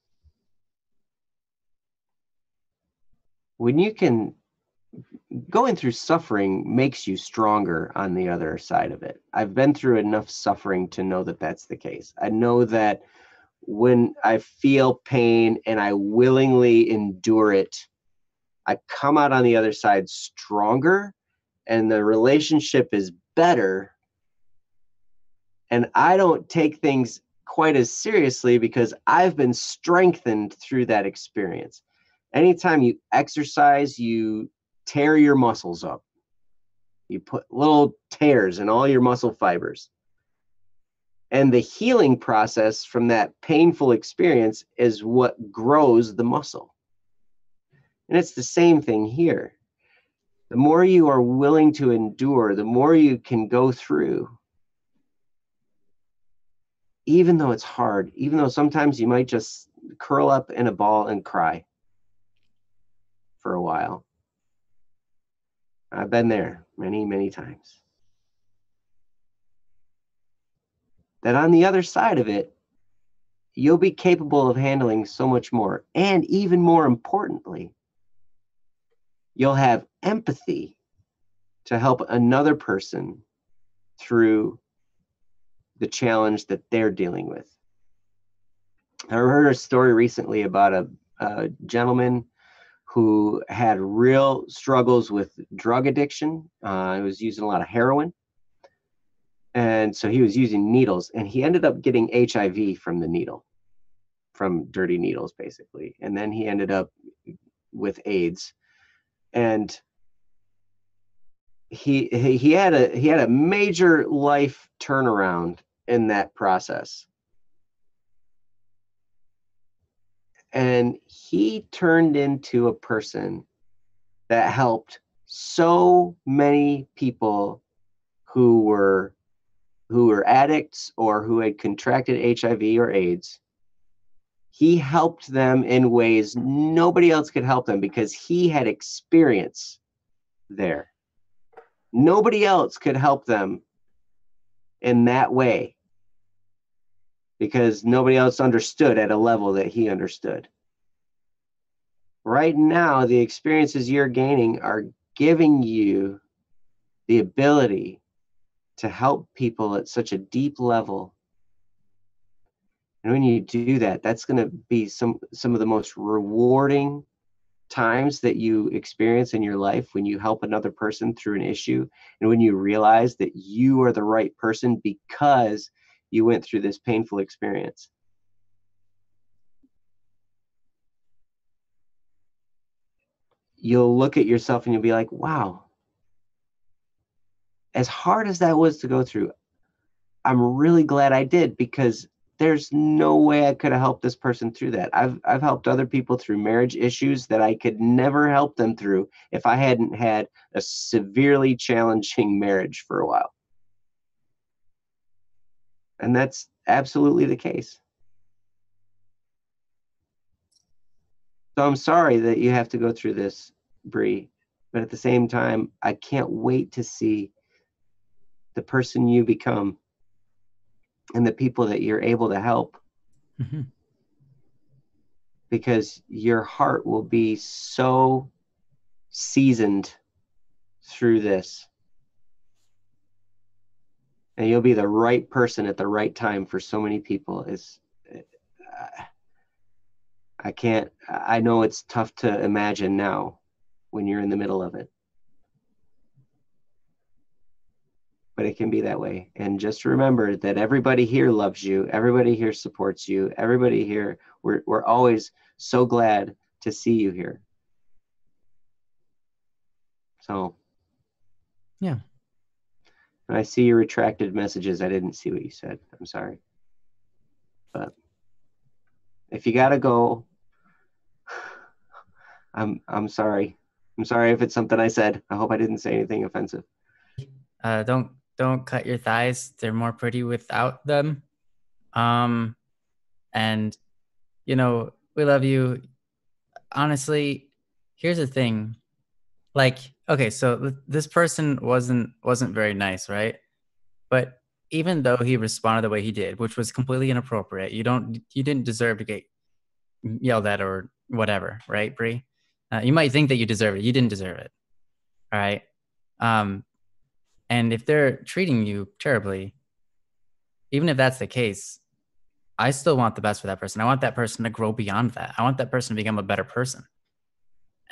When you can, going through suffering makes you stronger on the other side of it. I've been through enough suffering to know that that's the case. I know that when I feel pain and I willingly endure it, I come out on the other side stronger, and the relationship is better. And I don't take things quite as seriously because I've been strengthened through that experience. Anytime you exercise, you tear your muscles up. You put little tears in all your muscle fibers. And the healing process from that painful experience is what grows the muscle. And it's the same thing here. the more you are willing to endure, the more you can go through, even though it's hard, even though sometimes you might just curl up in a ball and cry for a while. I've been there many, many times. That on the other side of it, you'll be capable of handling so much more. And even more importantly, you'll have empathy to help another person through the challenge that they're dealing with. I heard a story recently about a gentleman who had real struggles with drug addiction. He was using a lot of heroin. And so he was using needles, and he ended up getting HIV from the needle, from dirty needles, basically. And then he ended up with AIDS. And he had a major life turnaround in that process. And he turned into a person that helped so many people who were addicts or who had contracted HIV or AIDS. He helped them in ways nobody else could help them because he had experience there. Nobody else could help them in that way because nobody else understood at a level that he understood. Right now, the experiences you're gaining are giving you the ability to help people at such a deep level. And when you do that, that's going to be some of the most rewarding times that you experience in your life, when you help another person through an issue and when you realize that you are the right person because you went through this painful experience. You'll look at yourself and you'll be like, wow, as hard as that was to go through, I'm really glad I did, because there's no way I could have helped this person through that. I've helped other people through marriage issues that I could never help them through if I hadn't had a severely challenging marriage for a while. And that's absolutely the case. So I'm sorry that you have to go through this, Bree, but at the same time, I can't wait to see the person you become and the people that you're able to help. Mm-hmm. Because your heart will be so seasoned through this. And you'll be the right person at the right time for so many people. I know it's tough to imagine now when you're in the middle of it. But it can be that way. And just remember that everybody here loves you. Everybody here supports you. Everybody here, we're always so glad to see you here. So, yeah. And I see your retracted messages. I didn't see what you said. I'm sorry. But if you gotta go, I'm sorry. I'm sorry if it's something I said. I hope I didn't say anything offensive. Don't cut your thighs. They're more pretty without them. And you know, we love you. Honestly, here's the thing. Like, okay, so this person wasn't very nice, right? But even though he responded the way he did, which was completely inappropriate, you didn't deserve to get yelled at or whatever, right, Bree? You might think that you deserve it. You didn't deserve it. All right. And if they're treating you terribly, even if that's the case, I still want the best for that person. I want that person to grow beyond that. I want that person to become a better person.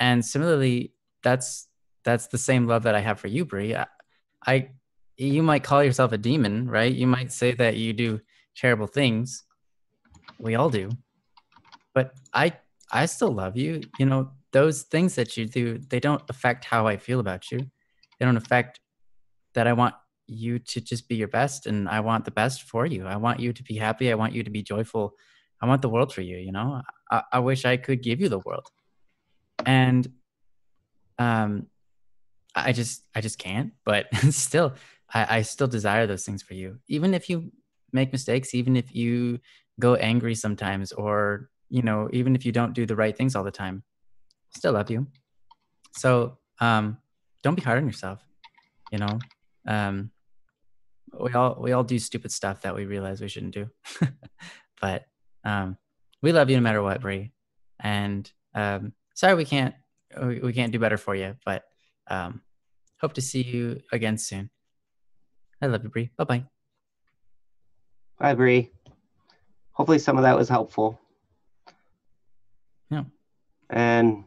And similarly, that's the same love that I have for you, Bree. You might call yourself a demon, right? You might say that you do terrible things. We all do. But I still love you. You know, those things that you do, they don't affect how I feel about you. They don't affect that I want you to just be your best, and I want the best for you. I want you to be happy. I want you to be joyful. I want the world for you, you know? I wish I could give you the world. And I just can't. But still, I still desire those things for you. Even if you make mistakes, even if you go angry sometimes, or even if you don't do the right things all the time, still love you. So don't be hard on yourself. You know, um, we all do stupid stuff that we realize we shouldn't do. But we love you no matter what, Bree. And sorry we can't do better for you, but hope to see you again soon. I love you, Bree. Bye-bye. Bye, Bree. Hopefully some of that was helpful. Yeah. And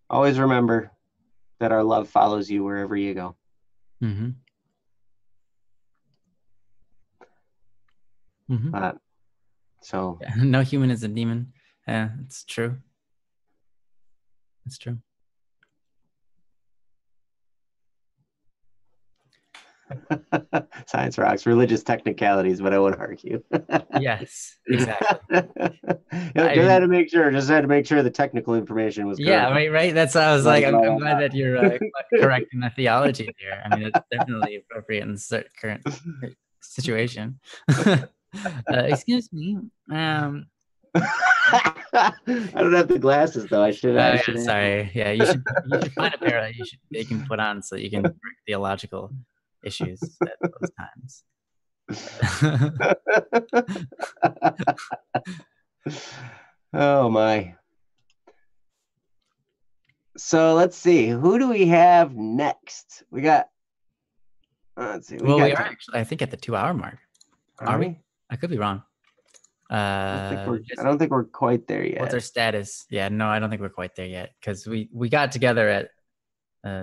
always remember that our love follows you wherever you go. Mm-hmm. Mm-hmm. So Yeah. No human is a demon. Yeah, it's true. It's true. science rocks, religious technicalities, but I won't argue. Yes, exactly. Just had to make sure. Just had to make sure the technical information was correct. Yeah, right. That's why I was like, I'm glad that you're correcting the theology there. I mean, it's definitely appropriate in the current situation. Excuse me. I don't have the glasses though. I should. Sorry. Yeah, you should find a pair that you can put on so you can correct theological issues at those times. Oh my. So let's see. Who do we have next? We got. Let's see. We are actually, I think, at the 2-hour mark. Are we? I could be wrong. I don't think we're quite there yet. What's our status? Yeah, no, I don't think we're quite there yet because we got together at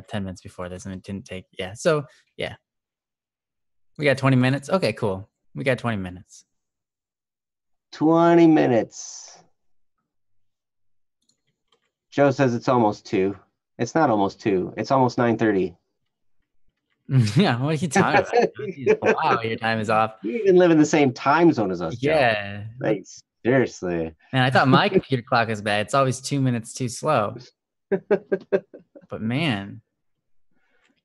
10 minutes before this and it didn't take. Yeah, so yeah, we got 20 minutes. Okay, cool. We got 20 minutes. 20 minutes. Joe says it's almost 2. It's not almost 2. It's almost 9:30. Yeah, what are you talking about? Wow, your time is off. You even live in the same time zone as us, Joe. Yeah. Like, seriously. And I thought my computer clock is bad. It's always 2 minutes too slow. But man.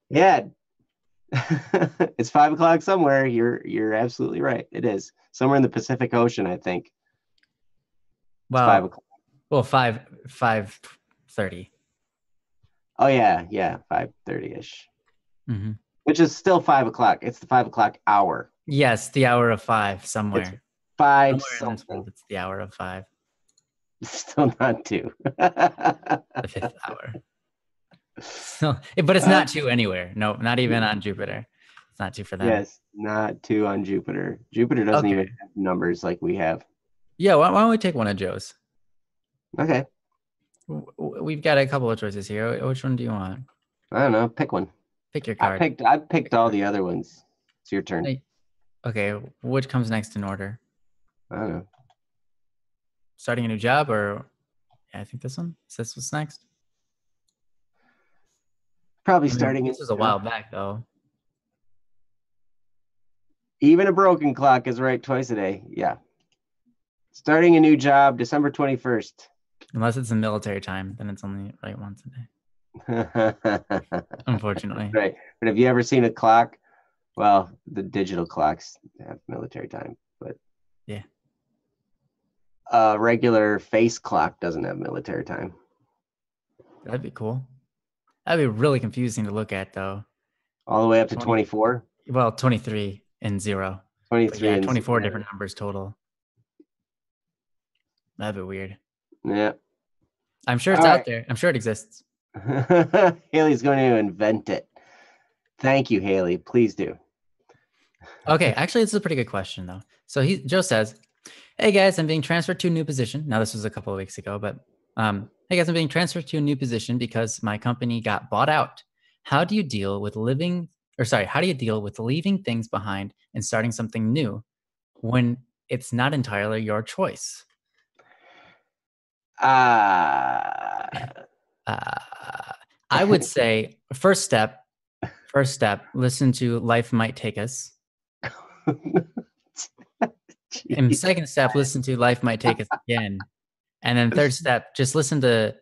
Yeah. It's 5 o'clock somewhere. You're absolutely right. It is. Somewhere in the Pacific Ocean, I think. Well, 5 o'clock. Well, 5:30. Oh yeah, 5:30-ish. Mm-hmm. Which is still 5 o'clock. It's the 5 o'clock hour. Yes, the hour of 5 somewhere. It's 5 somewhere in this world, it's the hour of 5. Still not 2. The 5th hour. So, but it's not 2 anywhere. No, not even on Jupiter. It's not 2 for them. Yes, not 2 on Jupiter. Jupiter doesn't even have numbers like we have. Yeah, why don't we take one of Joe's? Okay. We've got a couple of choices here. Which one do you want? I don't know. Pick one. Pick your card. I picked all the other ones. It's your turn. Okay, which comes next in order? I don't know. Starting a new job, or I think this one. Is this what's next? Probably starting. This was a while back, though. Even a broken clock is right twice a day. Yeah. Starting a new job, December 21st. Unless it's in military time, then it's only right once a day. Unfortunately. Right. But have you ever seen a clock? Well, the digital clocks have military time, but yeah. A regular face clock doesn't have military time. That'd be cool. That'd be really confusing to look at, though. All the way up to 24? Well, 23 and 0. 23 yeah, and 24 0. different numbers total. That'd be weird. Yeah. I'm sure it's out there. I'm sure it exists. Haley's going to invent it. Thank you, Haley. Please do. Okay, actually, this is a pretty good question, though. So Joe says, hey, guys, I'm being transferred to a new position. Now, this was a couple of weeks ago, but hey, guys, I'm being transferred to a new position because my company got bought out. How do you deal with leaving things behind and starting something new when it's not entirely your choice? I would say first step, listen to Life Might Take Us. And second step, listen to Life Might Take Us again. And then third step, just listen to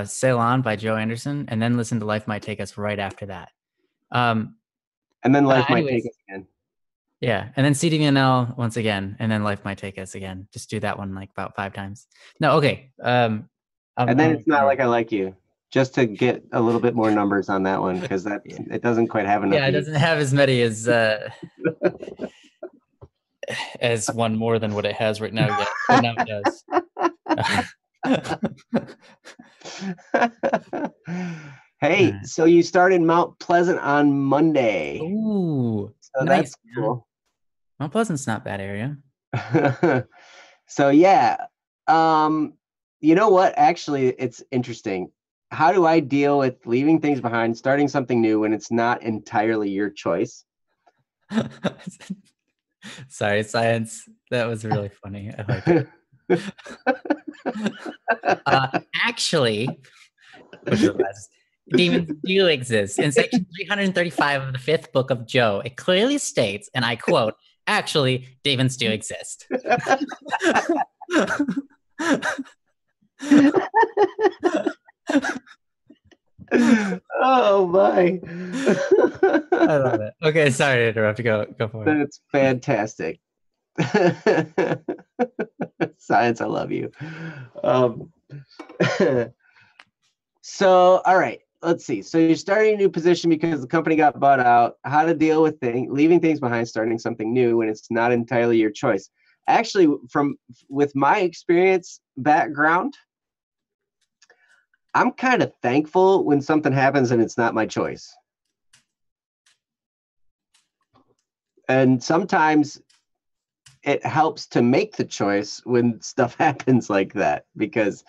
Sail On by Joe Anderson, and then listen to Life Might Take Us right after that. And then Life Might Take Us again. Yeah, and then CDVNL once again, and then Life Might Take Us again. Just do that one like about 5 times. No, okay. And then It's Not Like I Like You, just to get a little bit more numbers on that one, because that it doesn't quite have enough. Yeah, it doesn't have as many as one more than what it has right now yet. But now it does. Hey, so you started Mount Pleasant on Monday. Ooh, so nice. That's cool. Mount Pleasant's not a bad area. So yeah, you know what? Actually, it's interesting. How do I deal with leaving things behind, starting something new when it's not entirely your choice? Sorry, science. That was really funny. I like it. Actually, which is the best. Demons do exist. In section 335 of the 5th book of Joe, it clearly states, and I quote, actually, demons do exist. Oh my. I love it. Okay, sorry to interrupt. Go for it. That's fantastic. Science, I love you. So, all right, let's see. So you're starting a new position because the company got bought out. How to deal with leaving things behind, starting something new when it's not entirely your choice. Actually, with my experience background, I'm kind of thankful when something happens and it's not my choice. And sometimes it helps to make the choice when stuff happens like that, because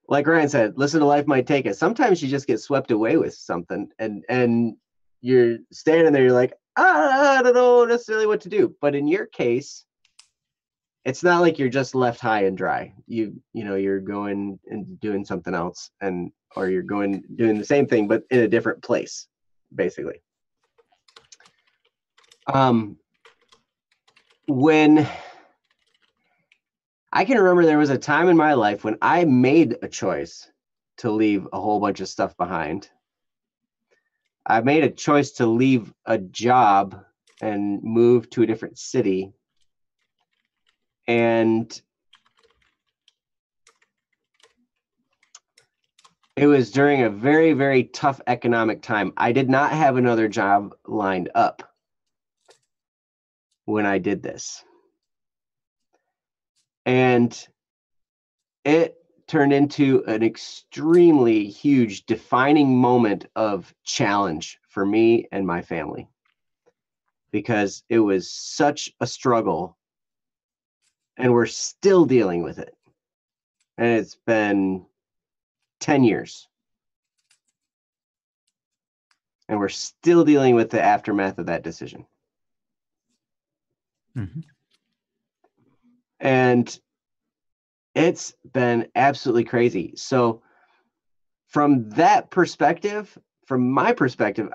like Ryan said, listen to Life Might Take Us. Sometimes you just get swept away with something, and you're standing there, you're like, I don't know necessarily what to do. But in your case, it's not like you're just left high and dry. You're going and doing something else, or you're doing the same thing but in a different place, basically. When I can remember, there was a time in my life when I made a choice to leave a whole bunch of stuff behind. I made a choice to leave a job and move to a different city. And it was during a very, very tough economic time. I did not have another job lined up when I did this. And it turned into an extremely huge defining moment of challenge for me and my family, because it was such a struggle, and we're still dealing with it. And it's been 10 years. And we're still dealing with the aftermath of that decision. Mm-hmm. And it's been absolutely crazy. So from that perspective, from my perspective,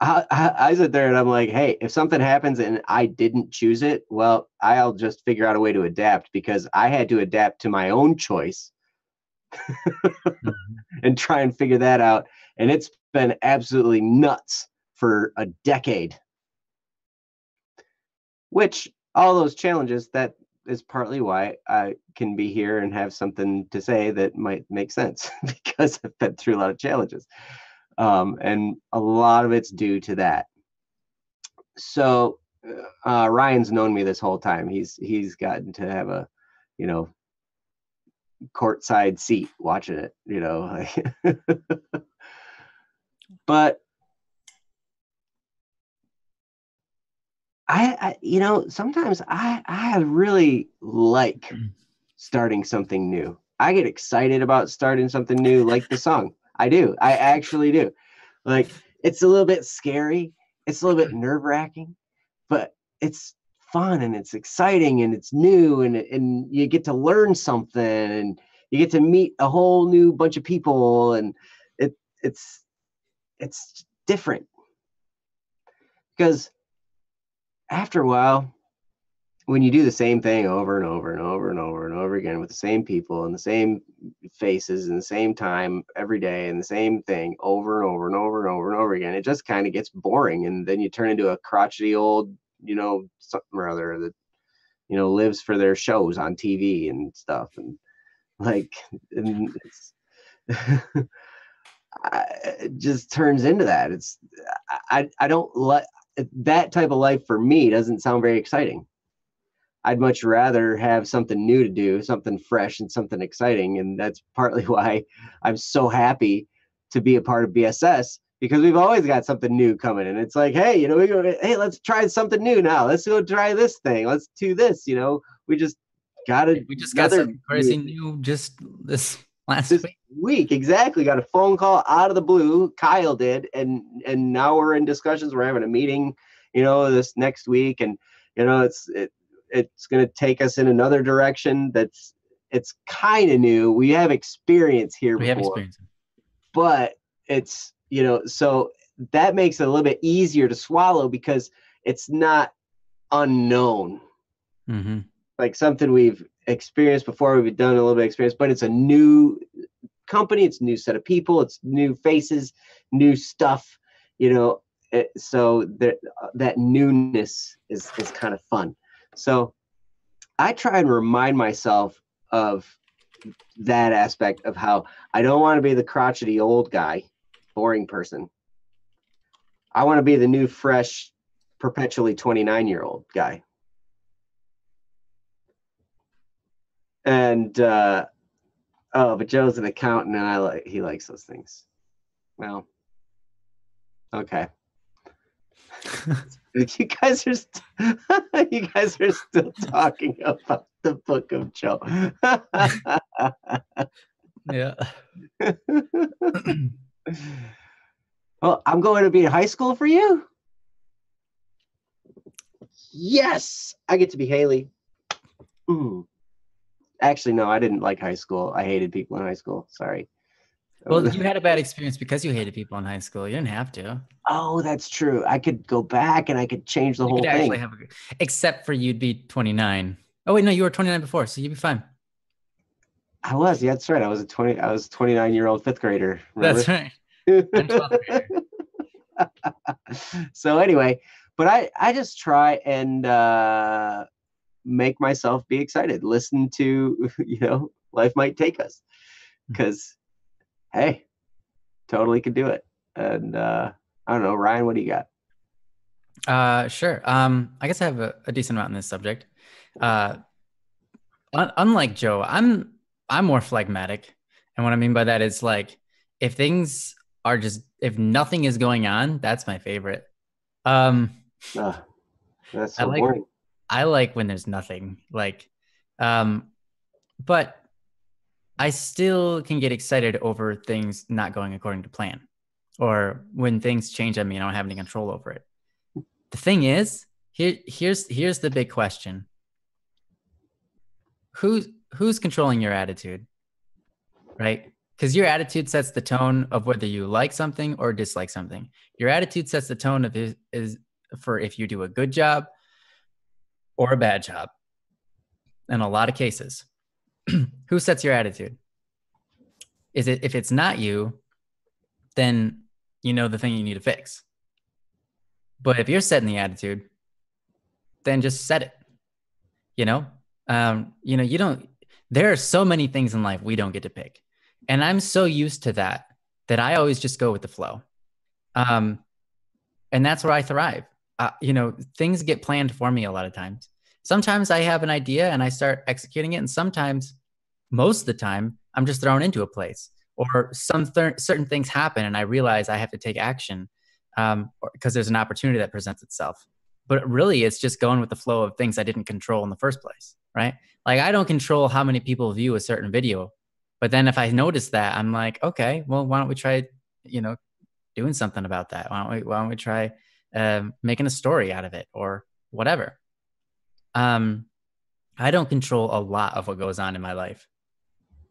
I sit there and I'm like, hey, if something happens and I didn't choose it, well, I'll just figure out a way to adapt, because I had to adapt to my own choice mm-hmm. and try and figure that out. And it's been absolutely nuts for a decade. Which, all those challenges, that is partly why I can be here and have something to say that might make sense, because I've been through a lot of challenges. And a lot of it's due to that. So Ryan's known me this whole time. He's gotten to have a, courtside seat watching it, but I sometimes I really like starting something new. I get excited about starting something new, like the song. I do. I actually do. Like, it's a little bit scary. It's a little bit nerve-wracking, but it's fun and it's exciting and it's new, and you get to learn something, and you get to meet a whole new bunch of people, and it's different. Because after a while, when you do the same thing over and over and over and over and again with the same people and the same faces and the same time every day and the same thing over and over and over and over and over again, it just kind of gets boring. And then you turn into a crotchety old, something or other that, lives for their shows on TV and stuff. And like, and it's, it just turns into that. I don't like that type of life. For me, doesn't sound very exciting. I'd much rather have something new to do, something fresh and something exciting. And that's partly why I'm so happy to be a part of BSS, because we've always got something new coming. And it's like, hey, hey, let's try something new now. Let's go try this thing. Let's do this. We just got something crazy new just this week. Exactly. Got a phone call out of the blue. Kyle did. And now we're in discussions. We're having a meeting, this next week. And, it's going to take us in another direction. It's kind of new. We have experience here before, but it's, so that makes it a little bit easier to swallow because it's not unknown. Mm-hmm. Like something we've experienced before, we've done a little bit of experience, but it's a new company. It's a new set of people. It's new faces, new stuff, so that newness is kind of fun. So I try and remind myself of that aspect of how I don't want to be the crotchety old guy, boring person. I want to be the new, fresh, perpetually 29-year-old guy. And, but Joe's an accountant and he likes those things. Well, okay. You guys are still talking about the Book of Joe. Yeah. Well, I'm going to be in high school for you. Yes, I get to be Haley. Actually, no, I didn't like high school. I hated people in high school. Sorry. Well, you had a bad experience because you hated people in high school. You didn't have to. Oh, that's true. I could go back and I could change the whole thing. Except for you'd be 29. Oh wait, no, you were 29 before, so you'd be fine. I was. Yeah, that's right. I was a 29-year-old fifth grader. Remember? That's right. I'm 12th grader. So anyway, but I just try and make myself be excited. Listen to, life might take us, because hey, totally could do it. And I don't know, Ryan, what do you got? Sure. I guess I have a decent amount in this subject. Unlike Joe, I'm more phlegmatic. And what I mean by that is like, if nothing is going on, that's my favorite. That's so boring. I like when there's nothing, but I still can get excited over things not going according to plan, or when things change on me and I don't have any control over it. The thing is, here's the big question. Who's controlling your attitude, right? Because your attitude sets the tone of whether you like something or dislike something. Your attitude sets the tone of for if you do a good job or a bad job. In a lot of cases, who sets your attitude? If it's not you, then the thing you need to fix. But if you're setting the attitude, then just set it. You don't. There are so many things in life we don't get to pick, and I'm so used to that I always just go with the flow. And that's where I thrive. Things get planned for me a lot of times. Sometimes I have an idea and I start executing it, and sometimes, most of the time, I'm just thrown into a place, or certain things happen and I realize I have to take action because there's an opportunity that presents itself. But really, it's just going with the flow of things I didn't control in the first place, right? Like, I don't control how many people view a certain video, but then if I notice that, I'm like, okay, well, why don't we try, doing something about that? Why don't we try making a story out of it or whatever? I don't control a lot of what goes on in my life.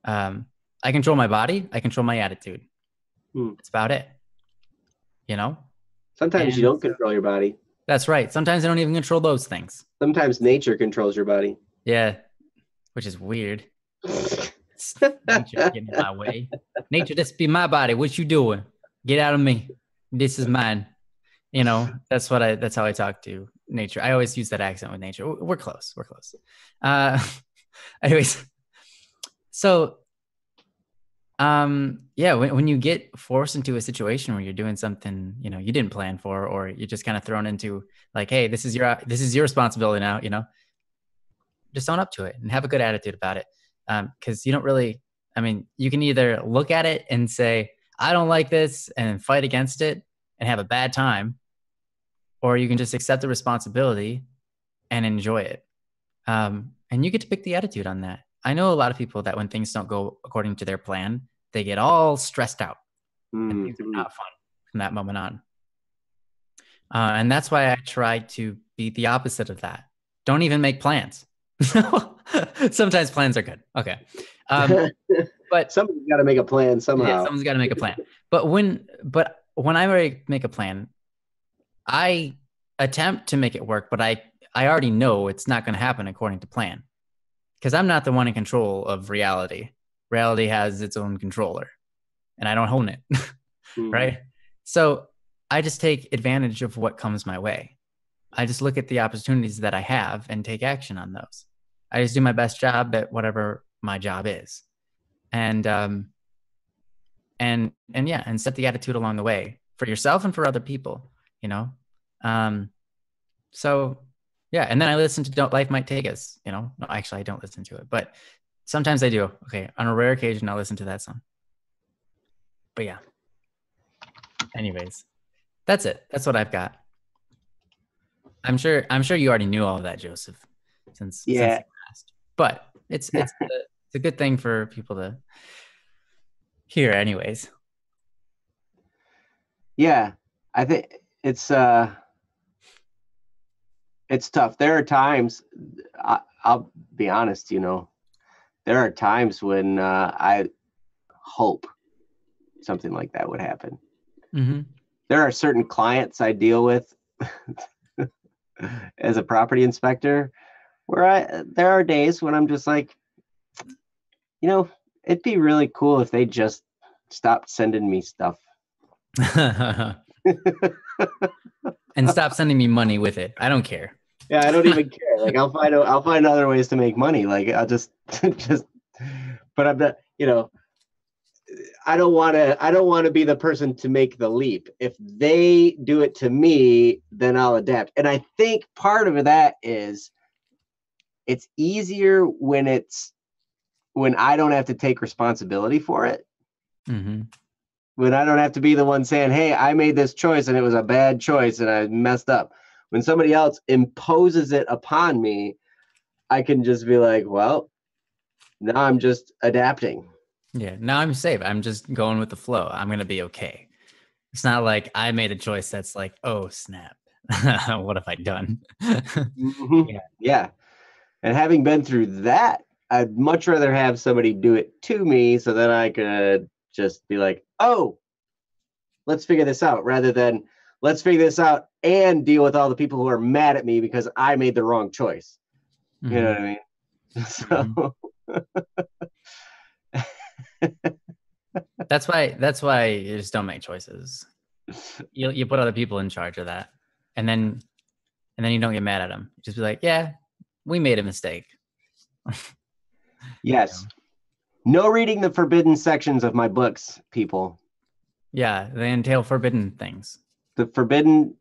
I control my body. I control my attitude. That's about it. Sometimes you don't control your body. That's right. Sometimes I don't even control those things. Sometimes nature controls your body. Yeah, which is weird. It's nature getting in my way. Nature, this be my body. What you doing? Get out of me. This is mine. You know, that's how I talk to nature. I always use that accent with nature. We're close. We're close. Uh, anyways, so yeah, when you get forced into a situation where you're doing something, you know, you didn't plan for, or you're just kind of thrown into like, hey, this is your responsibility now, you know, just own up to it and have a good attitude about it. Because you don't really, I mean, you can either look at it and say, I don't like this and fight against it and have a bad time, or you can just accept the responsibility and enjoy it. And you get to pick the attitude on that. I know a lot of people that when things don't go according to their plan, they get all stressed out and things are not fun from that moment on. And that's why I try to be the opposite of that. Don't even make plans. Sometimes plans are good. Okay. But somebody's got to make a plan somehow. Yeah, someone's got to make a plan. But when I make a plan, I attempt to make it work, but I already know it's not going to happen according to plan, because I'm not the one in control of reality. Reality has its own controller, and I don't own it. Right? So I just take advantage of what comes my way. I just look at the opportunities that I have and take action on those. I just do my best job at whatever my job is. And yeah, and set the attitude along the way for yourself and for other people, you know? So yeah. And then I listen to Don't Life Might Take Us, you know? No, actually I don't listen to it, but sometimes I do. Okay. On a rare occasion, I'll listen to that song. But yeah. Anyways, that's it. That's what I've got. I'm sure you already knew all of that, Joseph, since you asked. But it's a good thing for people to hear anyways. Yeah, I think it's tough. There are times, I'll be honest, you know, there are times when I hope something like that would happen. Mm-hmm. There are certain clients I deal with as a property inspector where there are days when I'm just like, you know, it'd be really cool if they just stopped sending me stuff. And stop sending me money with it. I don't care. Yeah, I don't even care. Like I'll find other ways to make money. Like I'll just but I'm not, you know, I don't want to be the person to make the leap. If they do it to me, then I'll adapt. And I think part of that is it's easier when I don't have to take responsibility for it. Mm-hmm. When I don't have to be the one saying, hey, I made this choice and it was a bad choice and I messed up. When somebody else imposes it upon me, I can just be like, well, now I'm just adapting. Yeah, now I'm safe. I'm just going with the flow. I'm going to be okay. It's not like I made a choice that's like, oh, snap. What have I done? Mm-hmm. Yeah. And having been through that, I'd much rather have somebody do it to me so that I could just be like, oh, let's figure this out, rather than let's figure this out and deal with all the people who are mad at me because I made the wrong choice. Mm-hmm. You know what I mean? So that's why you just don't make choices. You put other people in charge of that, and then you don't get mad at them. Just be like, yeah, we made a mistake. Yes. No reading the forbidden sections of my books, people. Yeah, they entail forbidden things. The forbidden,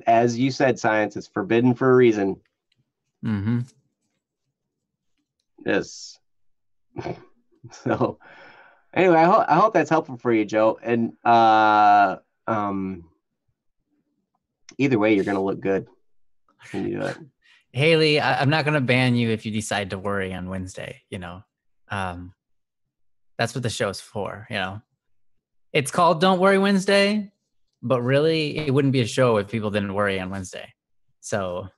as you said, science is forbidden for a reason. Mm-hmm. Yes. So anyway, I hope that's helpful for you, Joe. And either way, you're gonna look good when you do it. Haley, I'm not gonna ban you if you decide to worry on Wednesday. You know, that's what the show's for. You know, it's called Don't Worry Wednesday, but really, it wouldn't be a show if people didn't worry on Wednesday. So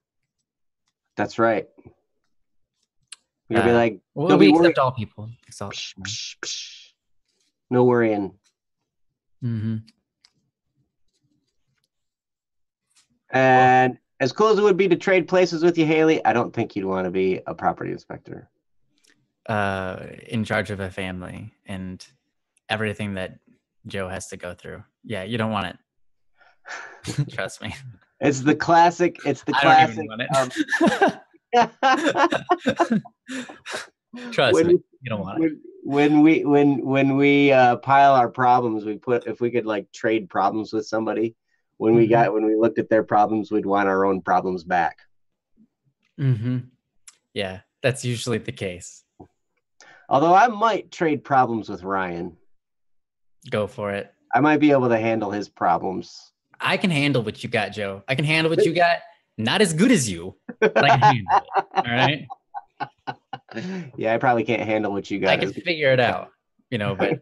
that's right. You'll be like, we accept all people. No worrying. Mm-hmm. And as cool as it would be to trade places with you, Haley, I don't think you'd want to be a property inspector. in charge of a family and everything that Joe has to go through. Yeah, you don't want it. Trust me. It's the classic. It's the classic. Trust me, you don't want it. When we pile our problems, if we could like trade problems with somebody. When we looked at their problems, we'd want our own problems back. Mm-hmm. Yeah, that's usually the case. Although I might trade problems with Ryan. Go for it. I might be able to handle his problems. I can handle what you got, Joe. I can handle what you got. Not as good as you, but I can handle it. All right. Yeah, I probably can't handle what you got. I can figure it out, but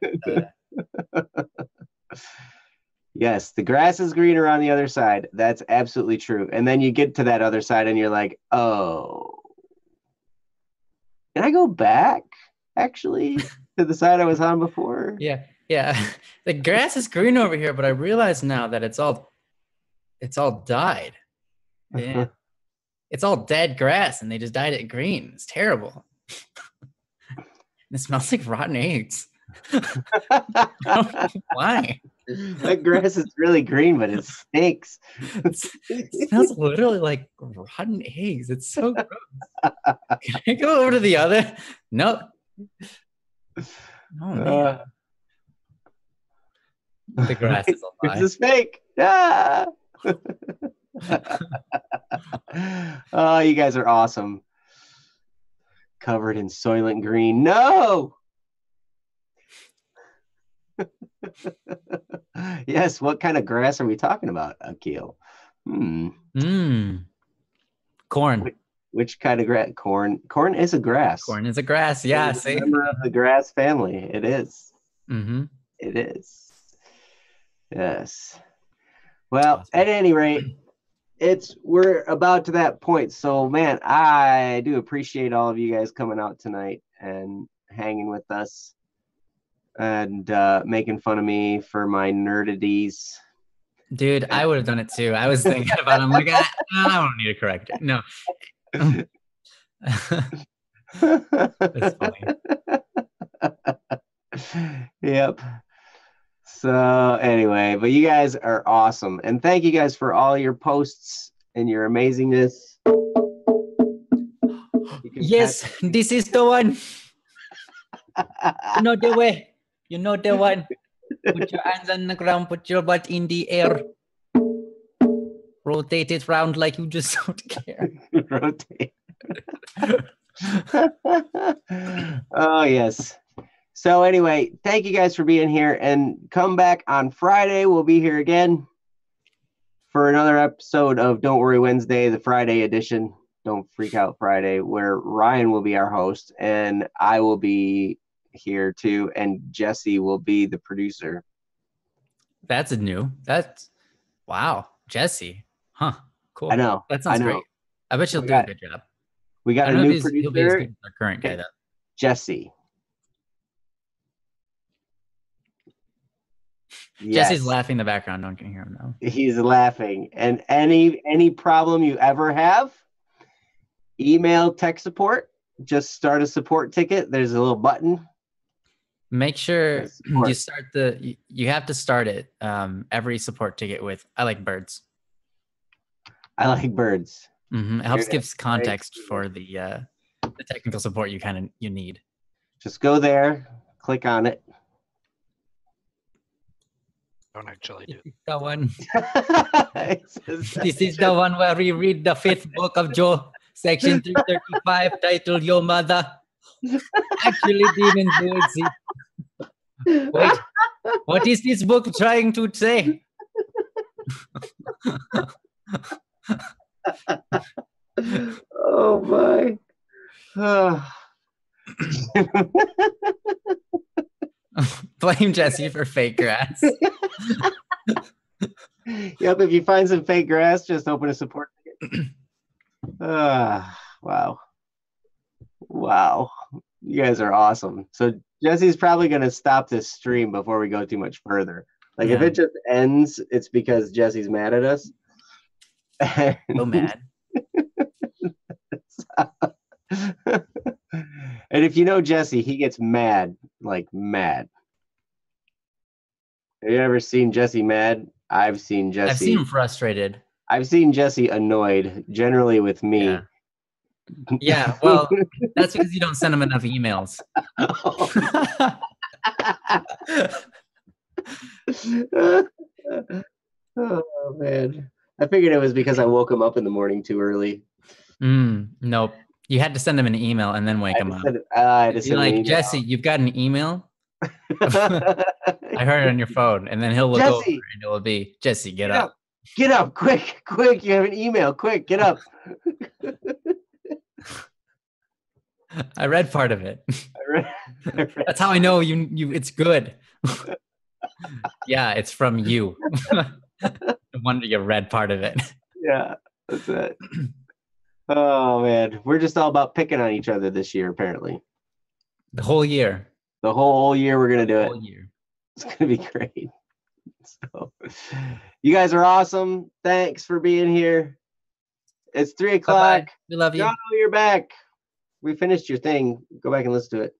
yes, the grass is greener on the other side. That's absolutely true. And then you get to that other side and you're like, oh, can I go back actually to the side I was on before? Yeah. The grass is green over here, but I realize now that it's all dyed. Yeah. It's all dead grass and they just dyed it green. It's terrible. It smells like rotten eggs. Why? That grass is really green, but it stinks. It smells literally like rotten eggs. It's so gross. Can I go over to the other? Nope. Oh, man. The grass is a lie. This is fake. Ah! Oh, you guys are awesome. Covered in Soylent Green. No! Yes, what kind of grass are we talking about, Akil? Corn. Which kind of grass? Corn. Corn is a grass. Corn is a grass. Yeah, it's a member of the grass family. It is. Mm-hmm. It is. Yes. Well, at any rate, we're about to that point. So, man, I do appreciate all of you guys coming out tonight and hanging with us and making fun of me for my nerdities. Dude, I would have done it too. I was thinking about it. I'm like, I don't need to correct it. No. That's funny. Yep. So anyway, but you guys are awesome. And thank you guys for all your posts and your amazingness. Yes, this is the one. You know the way. You know the one. Put your hands on the ground, put your butt in the air. Rotate it round like you just don't care. Rotate. Oh, yes. So anyway, thank you guys for being here, and come back on Friday. We'll be here again for another episode of Don't Worry Wednesday, the Friday edition. Don't Freak Out Friday, where Ryan will be our host and I will be here too, and Jesse will be the producer. That's wow, Jesse. Huh. Cool. I know. That sounds great. I bet you'll do a good job. We got a new producer. He'll be as good as our current guy, though. Jesse. Yes. Jesse's laughing in the background. No one can hear him now. He's laughing. And any problem you ever have, email tech support. Just start a support ticket. There's a little button. Make sure you start you have to start it every support ticket with I like birds. I like birds. Mm-hmm. It helps give context for the technical support you need. Just go there, click on it. Don't actually do. The one. This is the one where we read the 5th book of Joe, section 335, titled "Your Mother." Actually, didn't do it. Wait, what is this book trying to say? Oh my. Blame Jesse for fake grass. Yep, if you find some fake grass, just open a support ticket. Wow. You guys are awesome. So Jesse's probably going to stop this stream before we go too much further. If it just ends, it's because Jesse's mad at us. So mad. And And if you know Jesse, he gets mad, like mad. Have you ever seen Jesse mad? I've seen Jesse. I've seen him frustrated. I've seen Jesse annoyed, generally with me. Yeah. Yeah, well, that's because you don't send him enough emails. Oh man, I figured it was because I woke him up in the morning too early. Nope. You had to send him an email and then wake him up. I had to Be send him an like, email. Jesse, you've got an email? I heard it on your phone, and then he'll look over Jesse, and it'll be, Jesse, get up. Get up, quick, you have an email, quick, get up. I read part of it. That's how I know you it's good. Yeah, it's from you. No wonder you read part of it. Yeah, that's it. Oh man, we're just all about picking on each other this year, apparently. The whole year. The whole year we're gonna do it. Whole year. It's gonna be great. So, you guys are awesome. Thanks for being here. It's 3:00. Bye-bye. We love you. John, you're back. We finished your thing. Go back and listen to it.